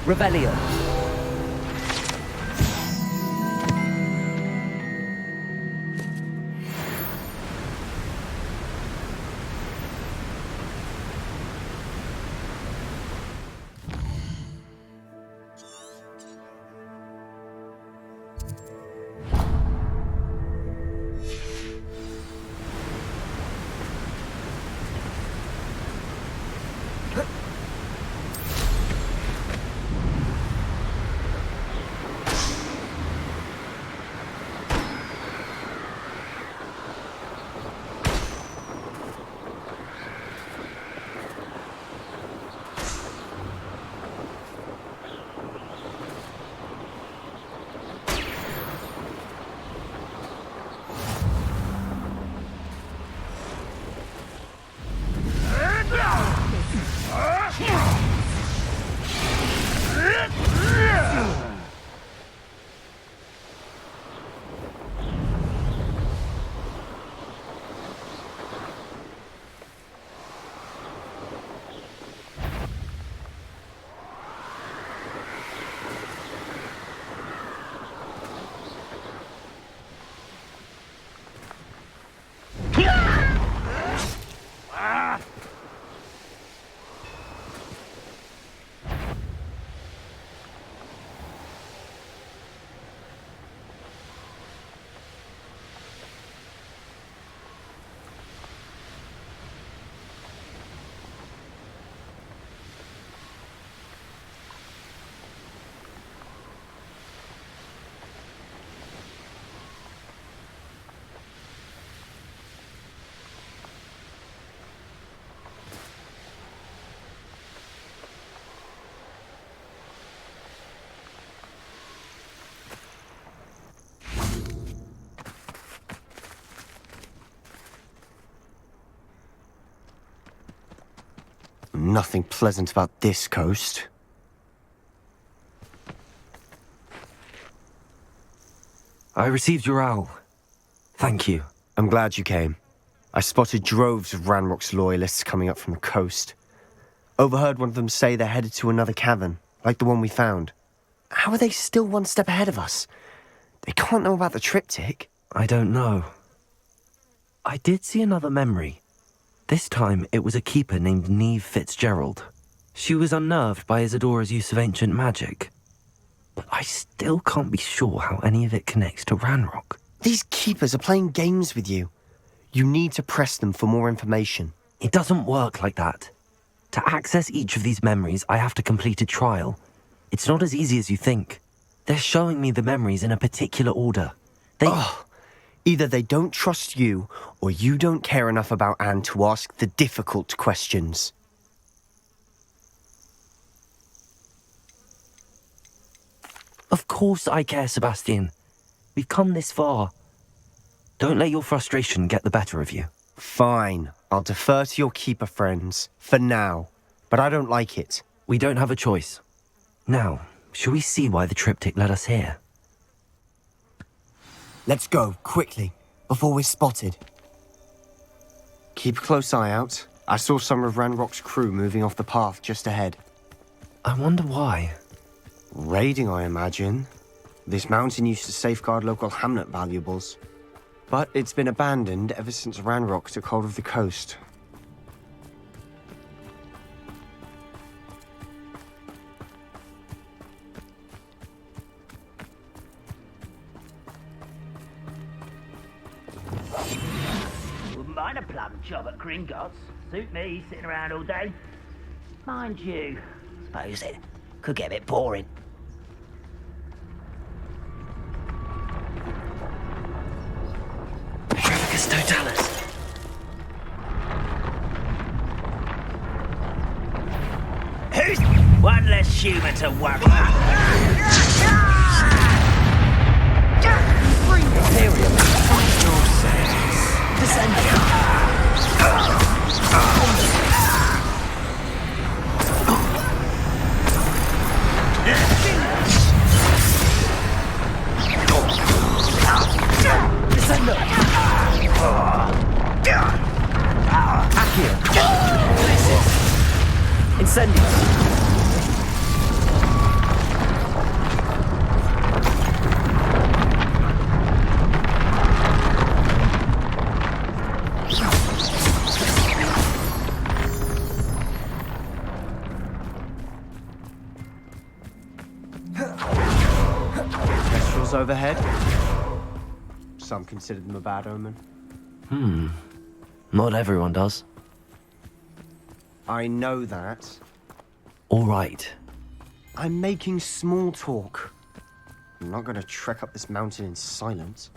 Revelio. Nothing pleasant about this coast. I received your owl. Thank you. I'm glad you came. I spotted droves of Ranrock's loyalists coming up from the coast. Overheard one of them say they're headed to another cavern, like the one we found. How are they still one step ahead of us? They can't know about the triptych. I don't know. I did see another memory. This time, it was a keeper named Neve Fitzgerald. She was unnerved by Isadora's use of ancient magic. But I still can't be sure how any of it connects to Ranrock. These keepers are playing games with you. You need to press them for more information. It doesn't work like that. To access each of these memories, I have to complete a trial. It's not as easy as you think. They're showing me the memories in a particular order. Either they don't trust you, or you don't care enough about Anne to ask the difficult questions. Of course I care, Sebastian. We've come this far. Don't let your frustration get the better of you. Fine. I'll defer to your keeper friends, for now. But I don't like it. We don't have a choice. Now, shall we see why the triptych led us here? Let's go, quickly, before we're spotted. Keep a close eye out. I saw some of Ranrock's crew moving off the path just ahead. I wonder why. Raiding, I imagine. This mountain used to safeguard local hamlet valuables. But it's been abandoned ever since Ranrock took hold of the coast. Wouldn't mind a plum job at Gringotts. Suit me, sitting around all day. Mind you, suppose it could get a bit boring. Trafficus Totalis. Who's one less human to worry about? Imperium, find yourselves. Descend. Incendies. Kestrels overhead. Some consider them a bad omen. Not everyone does. I know that. All right. I'm making small talk. I'm not going to trek up this mountain in silence.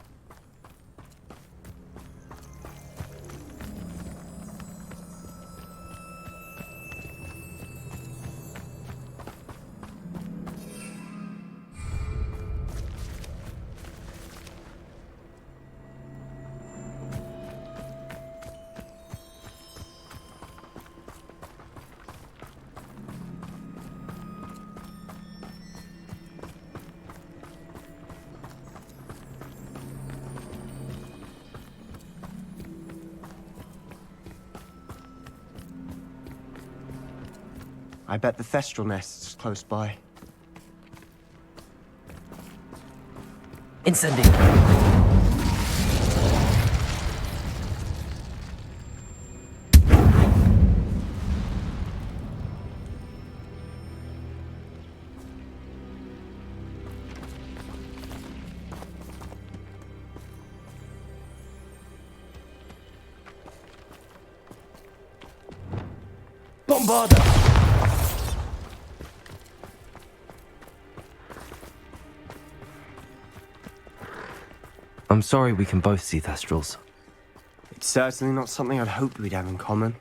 I bet the Thestral nest's close by. Incendies. Bombarda! I'm sorry we can both see Thestrals. It's certainly not something I'd hoped we'd have in common.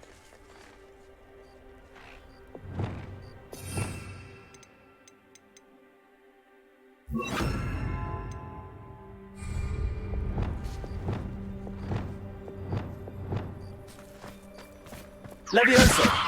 Leviosa!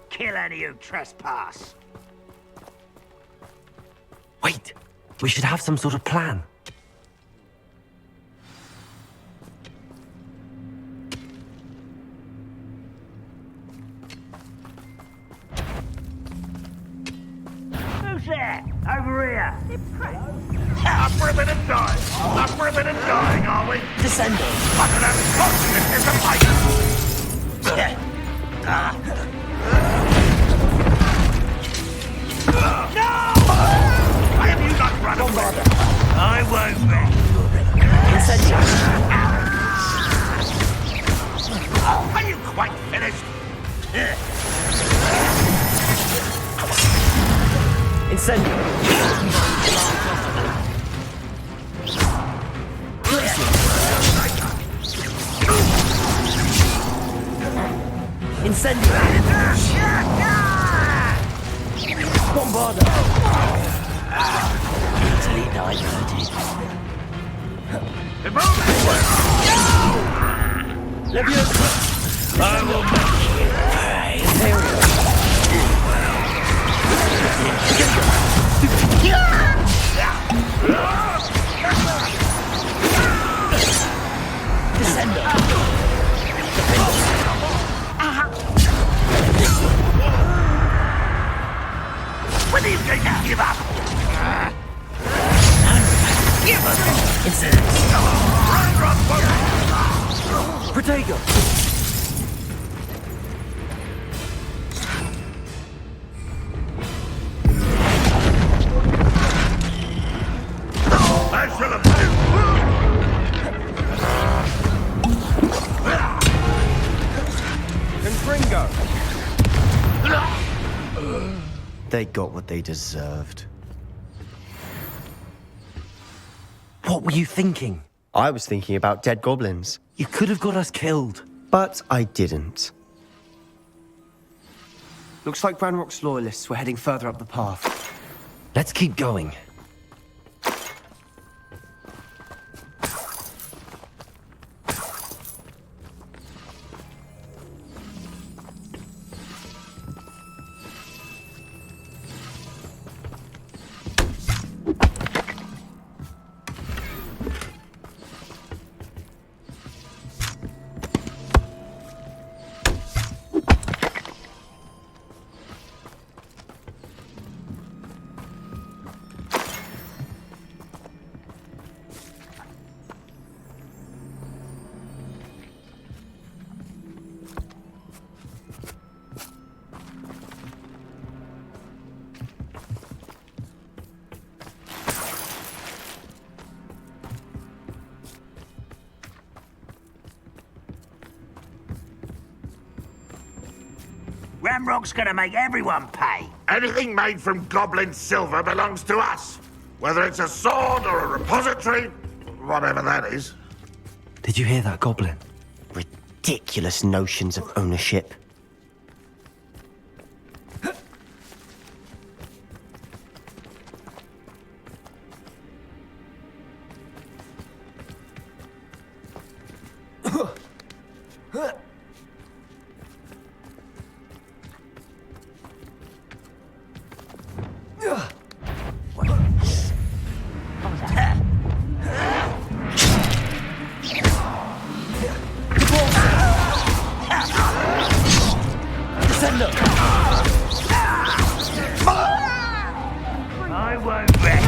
Kill any who trespass. Wait, we should have some sort of plan. Who's there? Over here. Up for a bit of dying. Up for a bit of dying, are we? Descending. I can have confidence in the fight. No! Why have you not run away? I won't be. Are you quite finished? Bombardo! Easily diverted. I will make you When are you going to give up? Give us! Protego! I shall have They got what they deserved. What were you thinking? I was thinking about dead goblins. You could have got us killed. But I didn't. Looks like Ranrock's loyalists were heading further up the path. Let's keep going. Ramrock's gonna make everyone pay. Anything made from goblin silver belongs to us. Whether it's a sword or a repository, whatever that is. Did you hear that, Goblin? Ridiculous notions of ownership. I won't bet.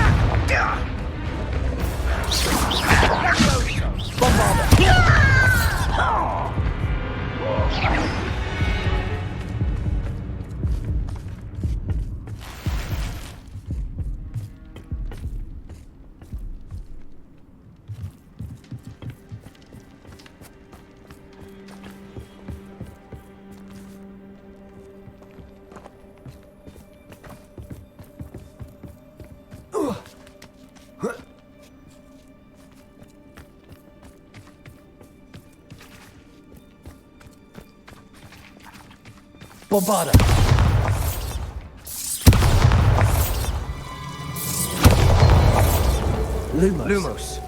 Bombarda. Lumos.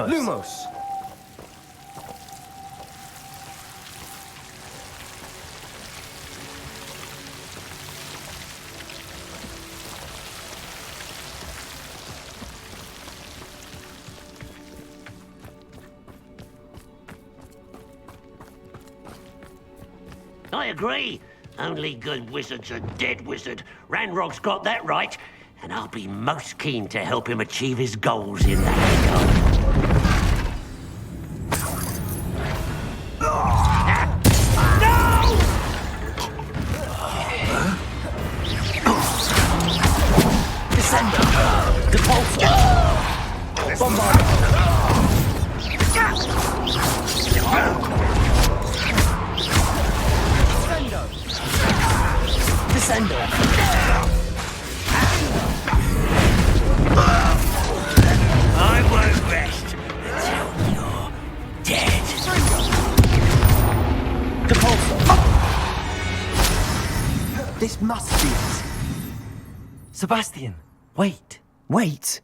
Lumos. I agree. Only good wizard's a dead wizard. Ranrock's got that right, and I'll be most keen to help him achieve his goals in that regard. I won't rest until you're dead. This must be it. Sebastian, wait. Wait?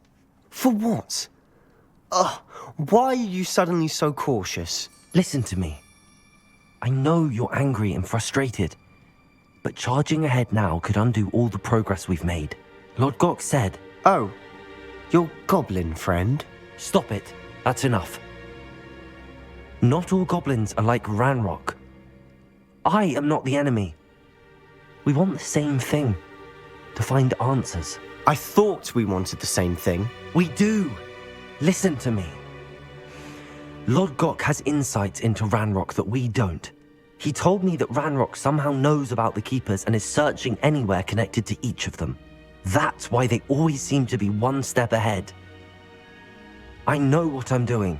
For what? Why are you suddenly so cautious? Listen to me. I know you're angry and frustrated, but charging ahead now could undo all the progress we've made. Lord Gok said... Oh, your goblin friend? Stop it. That's enough. Not all goblins are like Ranrock. I am not the enemy. We want the same thing. To find answers. I thought we wanted the same thing. We do. Listen to me. Lord Gok has insights into Ranrock that we don't. He told me that Ranrock somehow knows about the Keepers and is searching anywhere connected to each of them. That's why they always seem to be one step ahead. I know what I'm doing.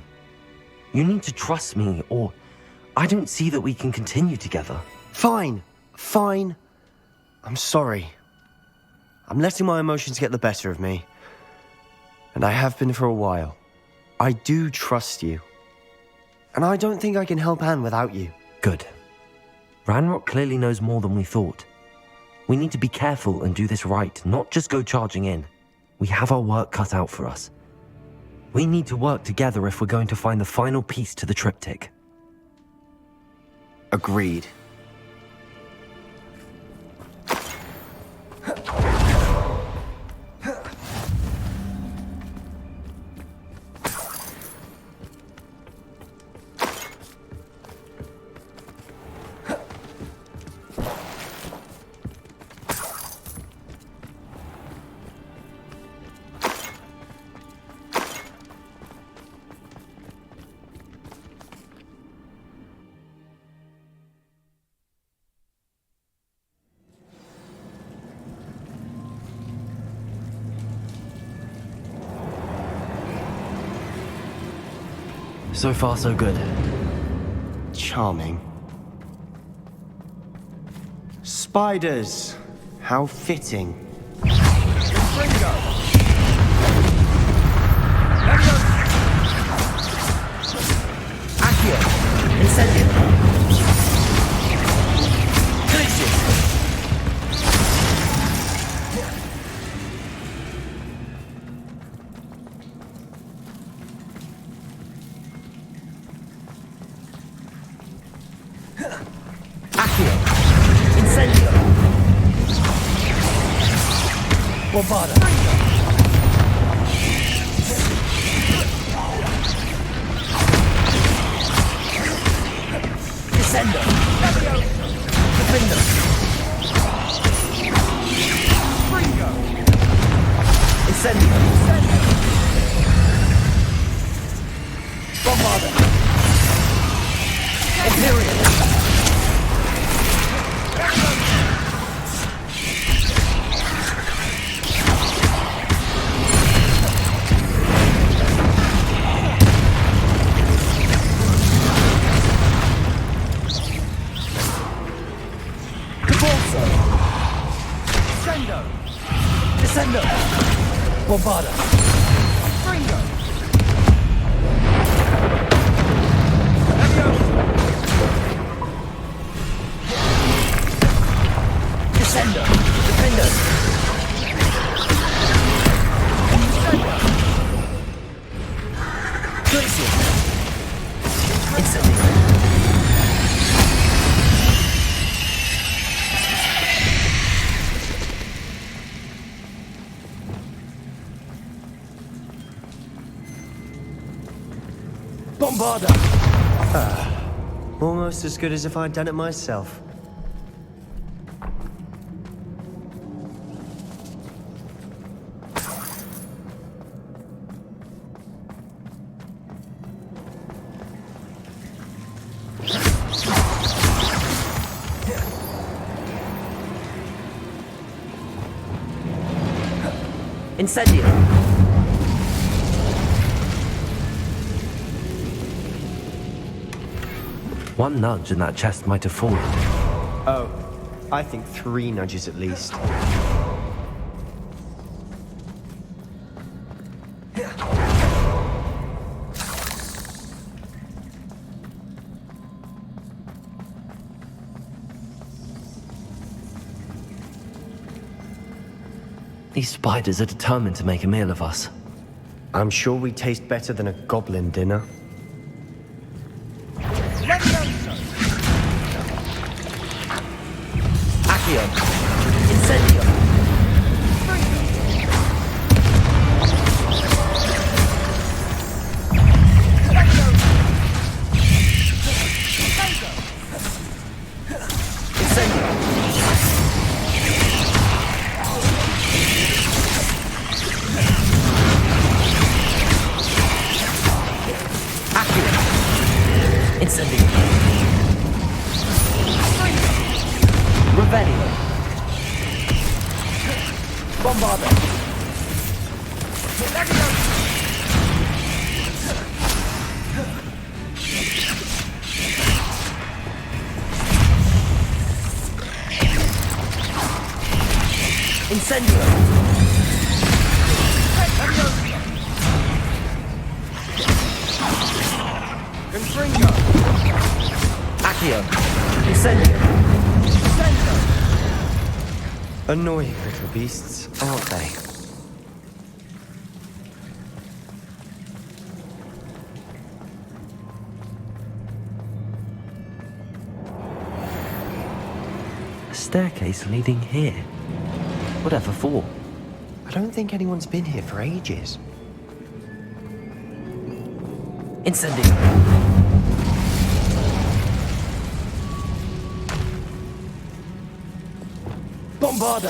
You need to trust me, or I don't see that we can continue together. Fine. I'm sorry. I'm letting my emotions get the better of me. And I have been for a while. I do trust you. And I don't think I can help Anne without you. Good. Ranrock clearly knows more than we thought. We need to be careful and do this right, not just go charging in. We have our work cut out for us. We need to work together if we're going to find the final piece to the triptych. Agreed. So far, so good. Charming. Spiders. How fitting. Accio! Incendio! Crisis! Accio! Incendio! Bombarda! Descendo! Defendo! Incendio! Bombarda! Imperial! Descendo! Bombarda! Fringo! Descendo! Defendo! Glacier! Incendio! Bombarda! Almost as good as if I'd done it myself. Incendio! One nudge and that chest might have fallen. Oh, I think 3 nudges at least. These spiders are determined to make a meal of us. I'm sure we taste better than a goblin dinner. Accio! Incendio! Incendio! Revelio! Bombarda! Incendio! Confringo! Accio! Incendio! Annoying little beasts, aren't they? A staircase leading here. Whatever for? I don't think anyone's been here for ages. Incendio! Bombarda!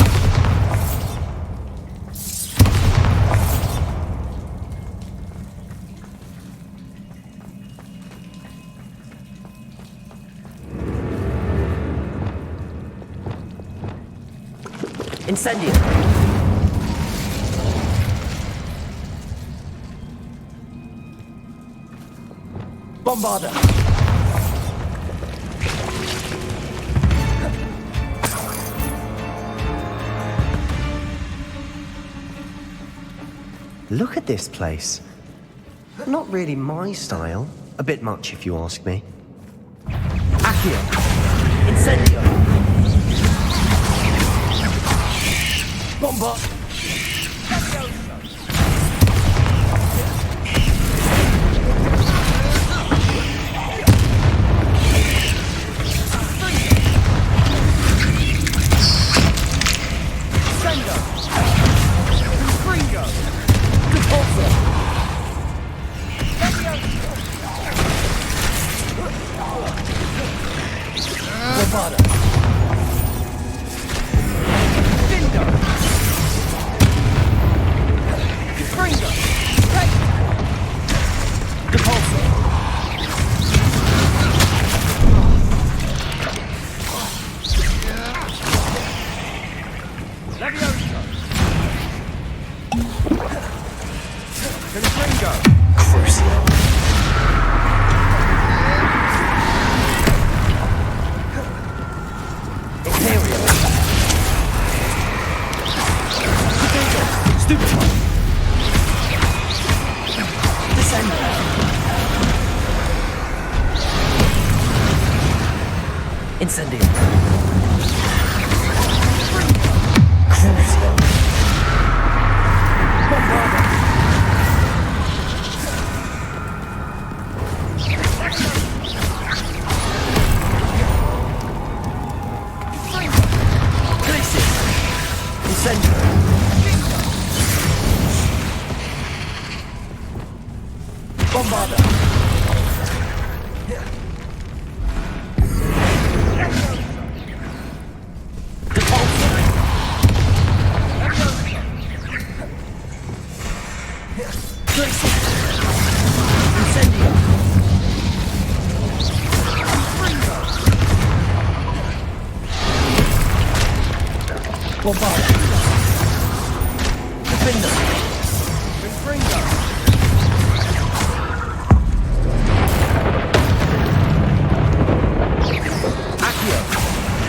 Incendio! Bombarda! Look at this place. Not really my style. A bit much, if you ask me. Accio! Incendio! Bomba!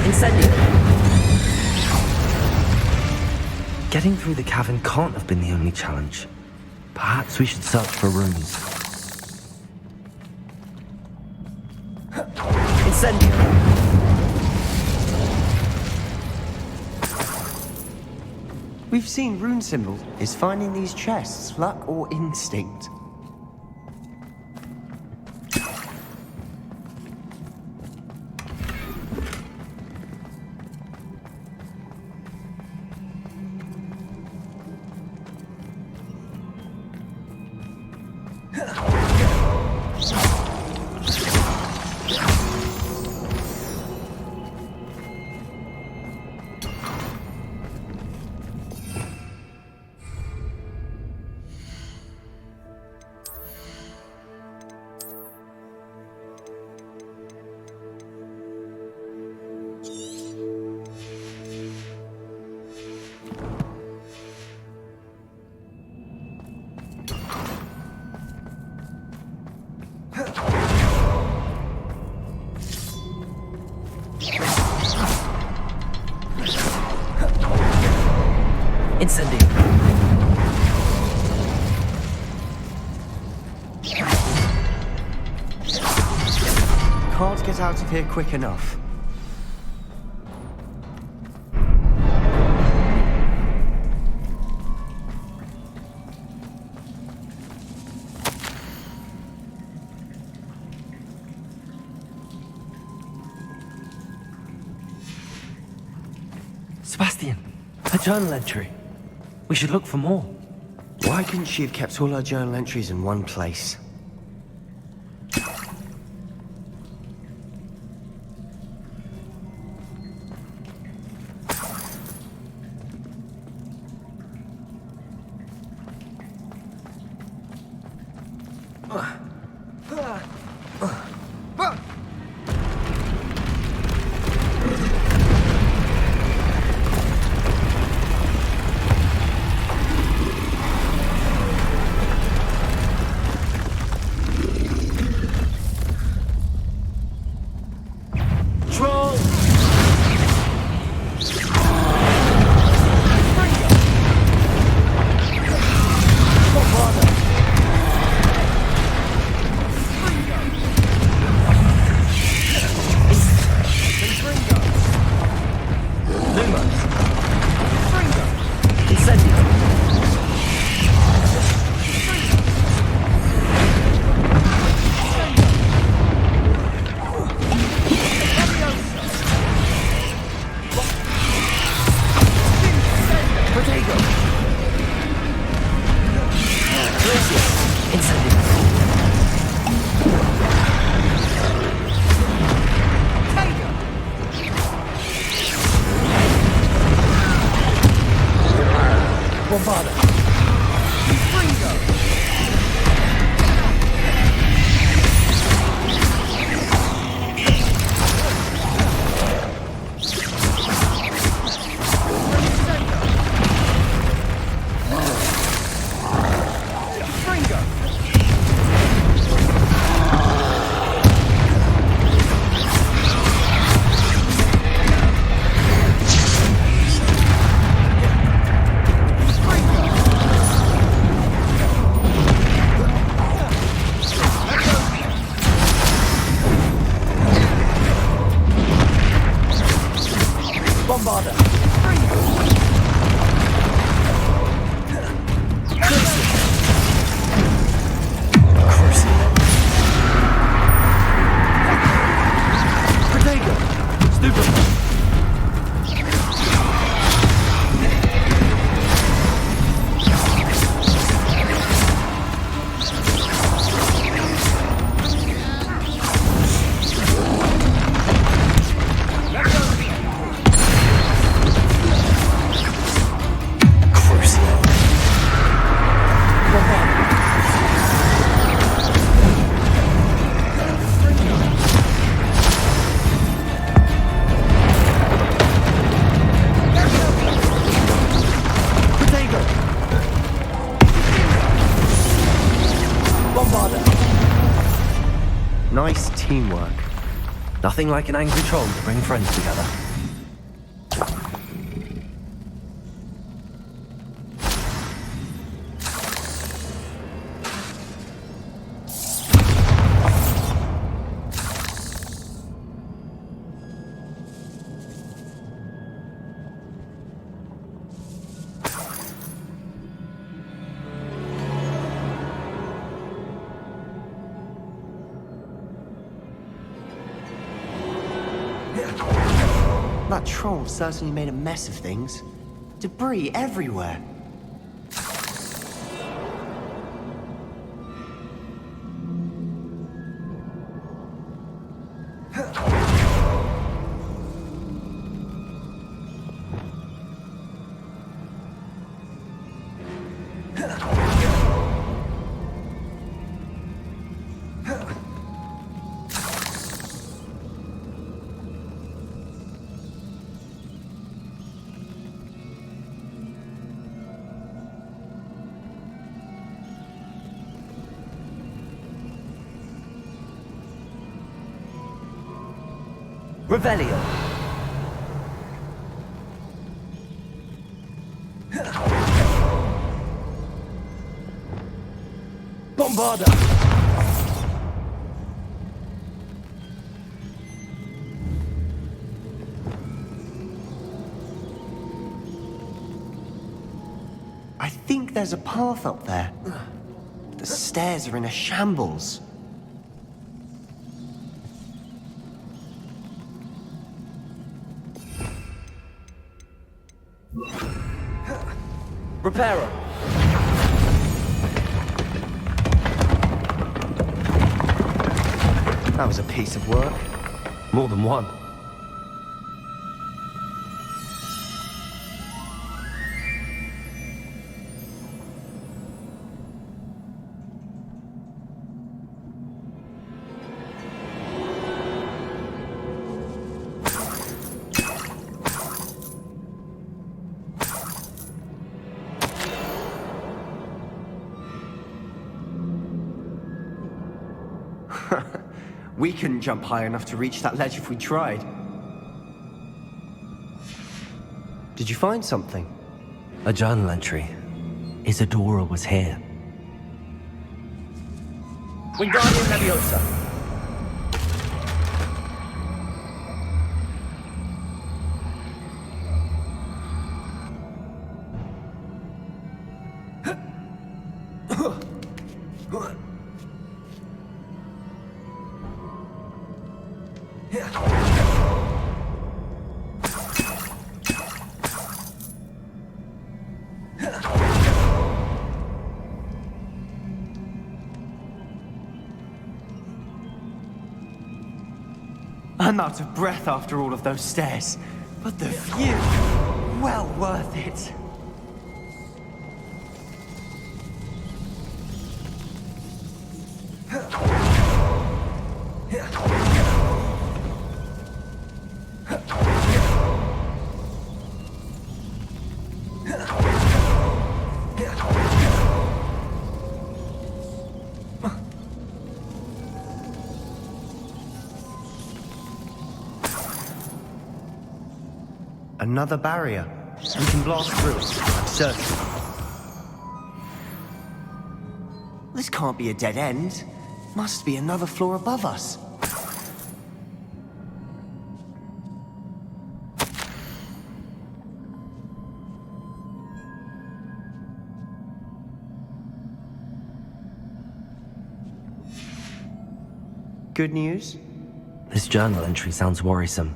Incendio! Getting through the cavern can't have been the only challenge. Perhaps we should search for runes. Incendio! We've seen rune symbols. Is finding these chests luck or instinct? Incendio! Can't get out of here quick enough. Sebastian, a journal entry. We should look for more. Why couldn't she have kept all her journal entries in one place? teamwork. Nothing like an angry troll to bring friends together. That troll certainly made a mess of things. Debris everywhere. Revelio. Bombarda. I think there's a path up there. The stairs are in a shambles. Reparo. That was a piece of work. More than one. We couldn't jump high enough to reach that ledge if we tried. Did you find something? A journal entry. Isadora was here. Wingardium Leviosa. I'm out of breath after all of those stairs, but the view, well worth it. Another barrier. We can blast through it, I'm certain. This can't be a dead end. Must be another floor above us. Good news? This journal entry sounds worrisome.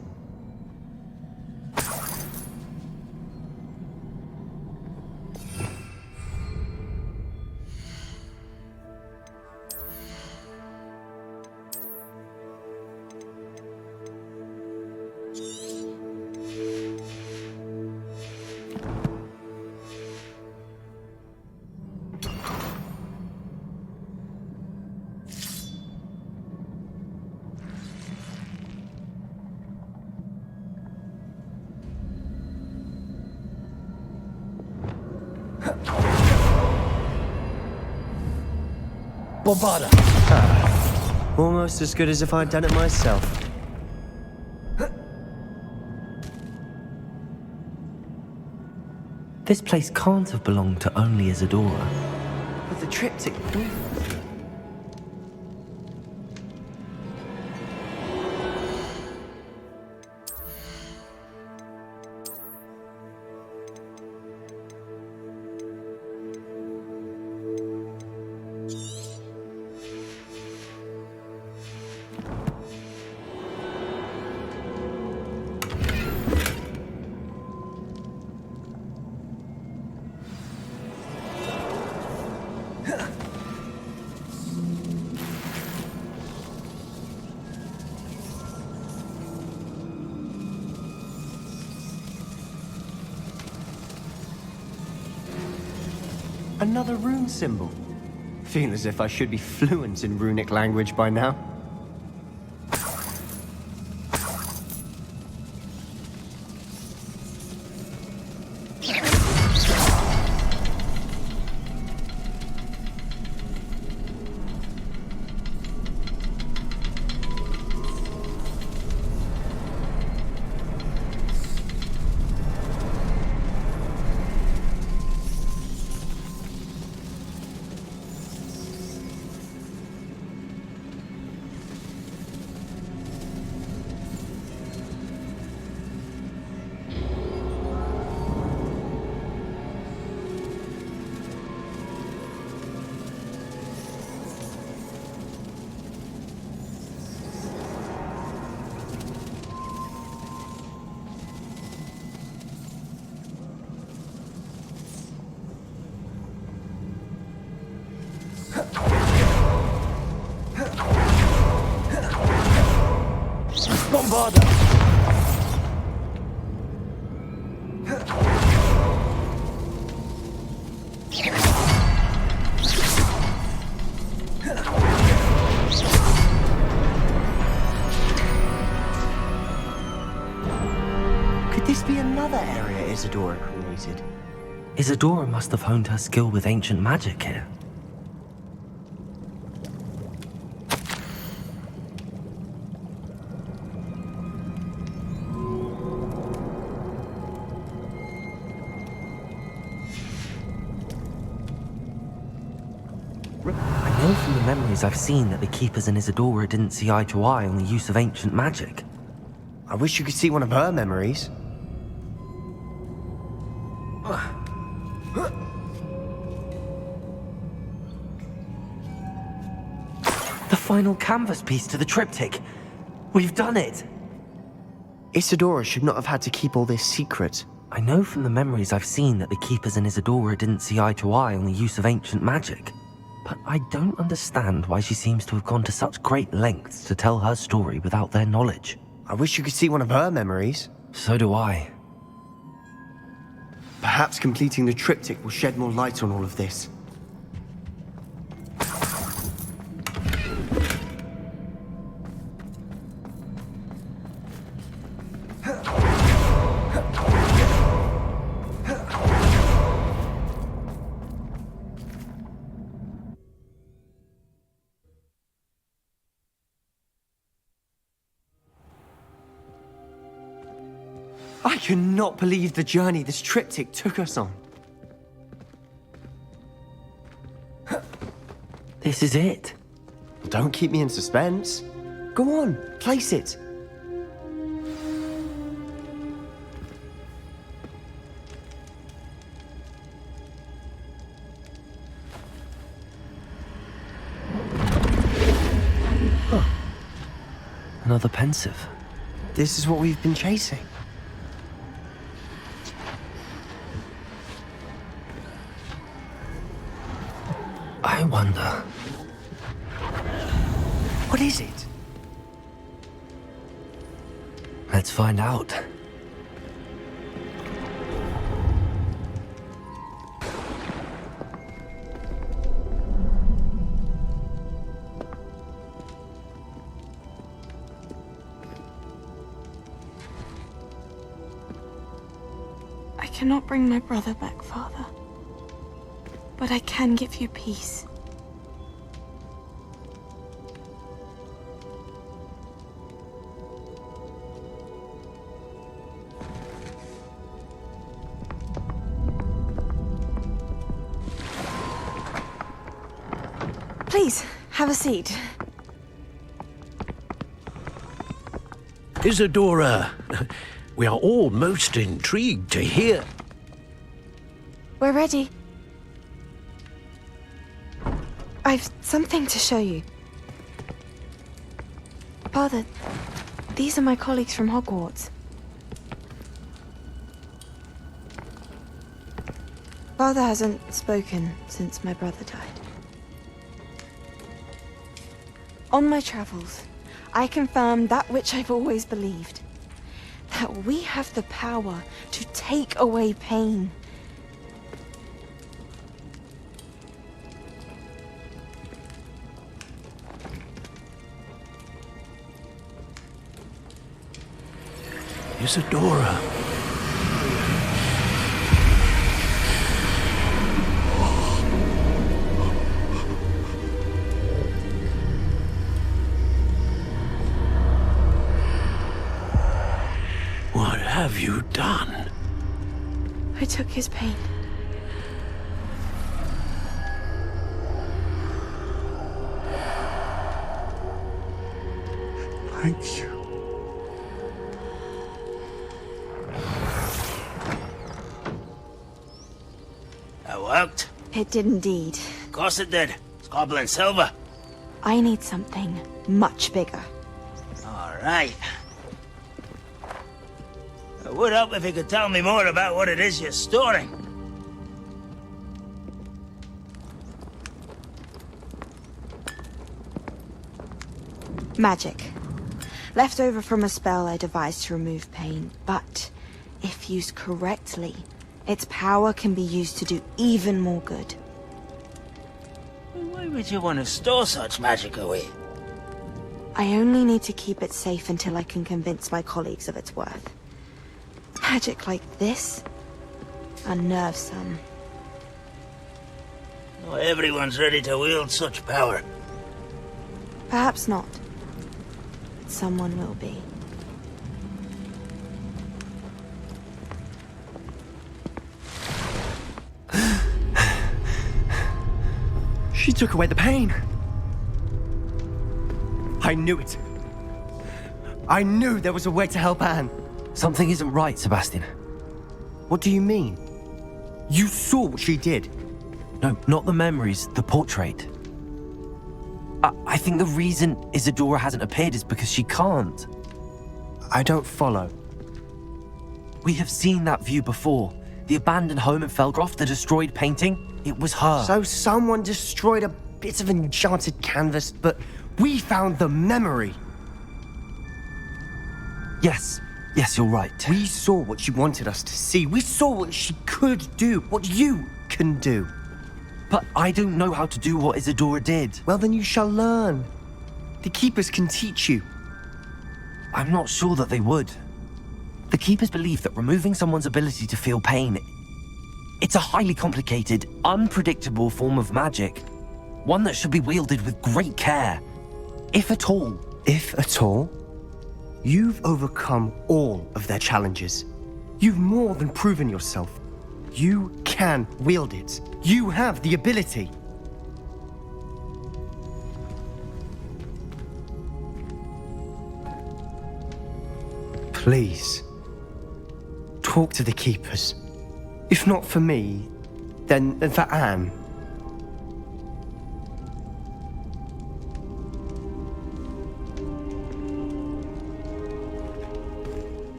Bombarda. Almost as good as if I'd done it myself. This place can't have belonged to only Isadora. But the triptych... Another rune symbol. Feel as if I should be fluent in runic language by now. Could this be another area Isadora created? Isadora must have honed her skill with ancient magic here. I know from the memories I've seen that the Keepers and Isadora didn't see eye to eye on the use of ancient magic. I wish you could see one of her memories. The final canvas piece to the triptych. We've done it! Isadora should not have had to keep all this secret. I know from the memories I've seen that the Keepers and Isadora didn't see eye to eye on the use of ancient magic. But I don't understand why she seems to have gone to such great lengths to tell her story without their knowledge. I wish you could see one of her memories. So do I. Perhaps completing the triptych will shed more light on all of this. I cannot believe the journey this triptych took us on. This is it. Don't keep me in suspense. Go on, place it. Another pensive. This is what we've been chasing. I wonder... What is it? Let's find out. I cannot bring my brother back, Father. But I can give you peace. Please, have a seat. Isadora, we are all most intrigued to hear. We're ready. I've something to show you. Father, these are my colleagues from Hogwarts. Father hasn't spoken since my brother died. On my travels, I confirmed that which I've always believed. That we have the power to take away pain. Isadora. What have you done? I took his pain. Thank you. That worked? It did indeed. Of course it did. It's goblin silver. I need something much bigger. All right. It would help if you could tell me more about what it is you're storing. Magic. Left over from a spell I devised to remove pain, but if used correctly, its power can be used to do even more good. Why would you want to store such magic away? I only need to keep it safe until I can convince my colleagues of its worth. Magic like this unnerves some. Not everyone's ready to wield such power. Perhaps not. But someone will be. She took away the pain. I knew it. I knew there was a way to help Anne. Something isn't right, Sebastian. What do you mean? You saw what she did. No, not the memories, the portrait. I think the reason Isadora hasn't appeared is because she can't. I don't follow. We have seen that view before. The abandoned home in Felgroth, the destroyed painting, it was her. So someone destroyed a bit of enchanted canvas, but we found the memory. Yes, you're right. We saw what she wanted us to see. We saw what she could do, what you can do. But I don't know how to do what Isadora did. Well, then you shall learn. The Keepers can teach you. I'm not sure that they would. The Keepers believe that removing someone's ability to feel pain, it's a highly complicated, unpredictable form of magic. One that should be wielded with great care. If at all. If at all? You've overcome all of their challenges. You've more than proven yourself. You can wield it. You have the ability. Please, talk to the Keepers. If not for me, then for Anne.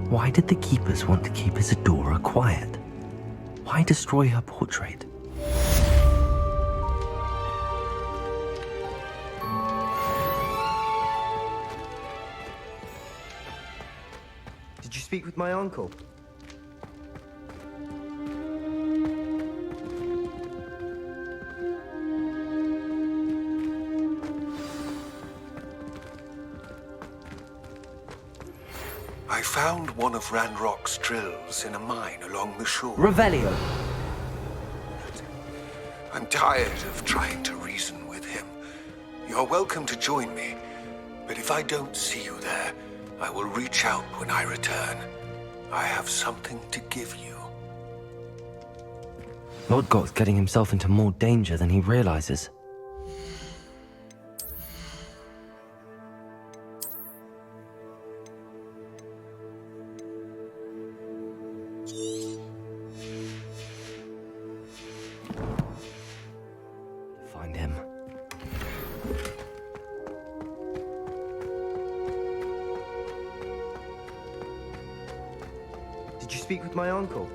Why did the Keepers want to keep Isadora quiet? Why destroy her portrait? Did you speak with my uncle? I found one of Ranrock's drills in a mine along the shore. Revelio. I'm tired of trying to reason with him. You're welcome to join me, but if I don't see you there, I will reach out when I return. I have something to give you. Lodgok's getting himself into more danger than he realizes. Find him. Did you speak with my uncle?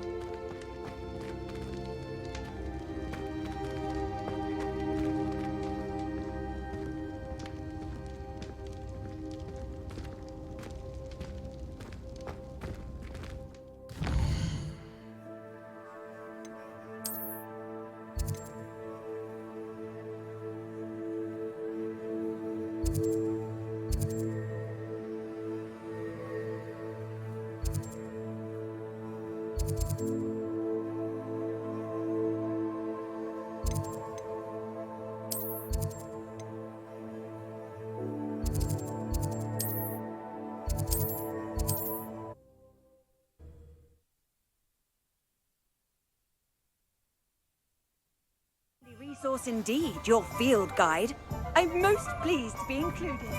Resource indeed, your field guide. I'm most pleased to be included.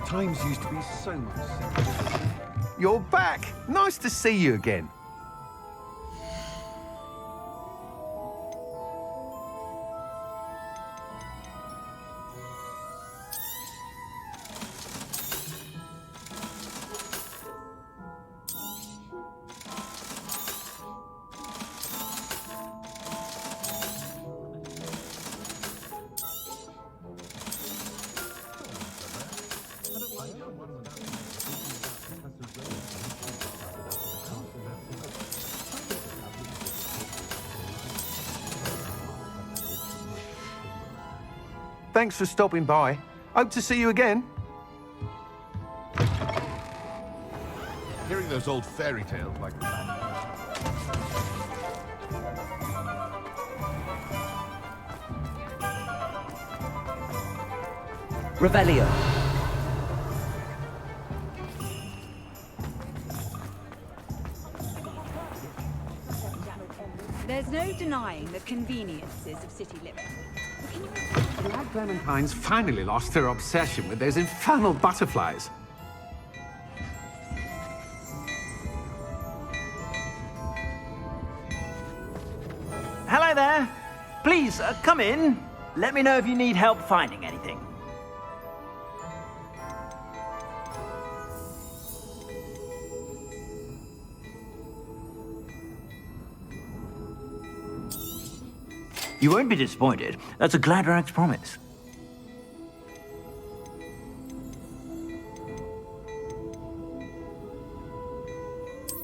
Times used to be so much simpler. You're back! Nice to see you again. Thanks for stopping by. Hope to see you again. Hearing those old fairy tales like that. Revelio. There's no denying the conveniences of city living. The lad Clementines finally lost her obsession with those infernal butterflies. Hello there. Please, come in. Let me know if you need help finding anything. You won't be disappointed. That's a Gladrag's promise.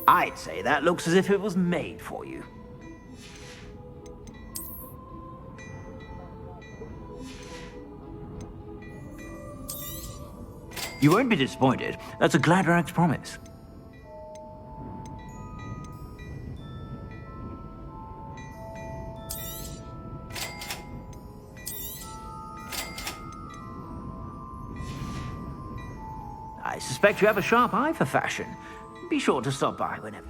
I'd say that looks as if it was made for you. You won't be disappointed. That's a Gladrag's promise. I suspect you have a sharp eye for fashion. Be sure to stop by whenever.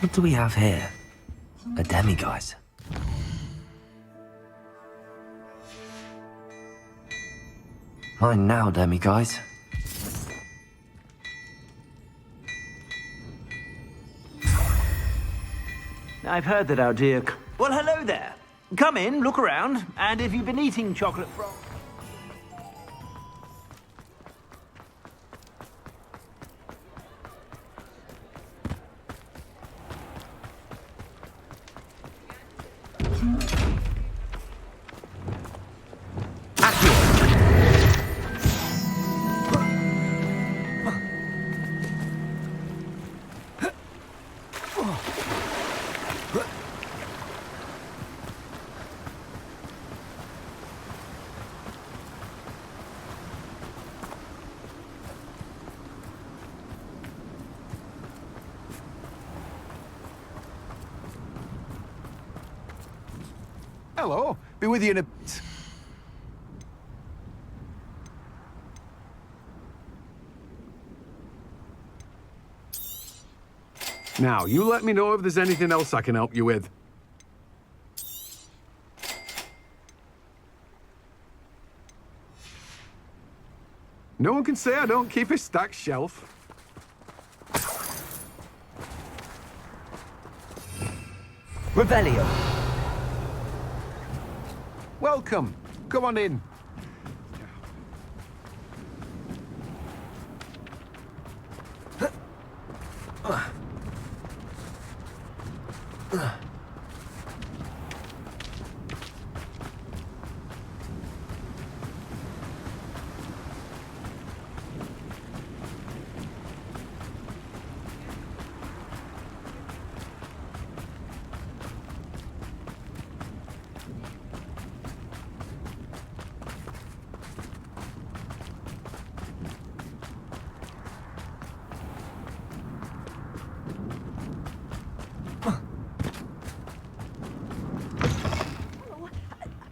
What do we have here? A demiguise. Mine now, demiguise. I've heard that our dear... Well, hello there. Come in, look around, and if you've been eating chocolate from... Hello. Be with you in a... Now, you let me know if there's anything else I can help you with. No one can say I don't keep a stacked shelf. Revelio. Welcome. Come on in.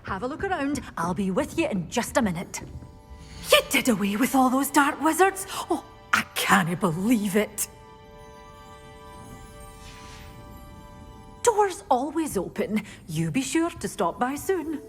Have a look around. I'll be with you in just a minute. You did away with all those dark wizards? Oh, I can't believe it. Doors always open. You be sure to stop by soon.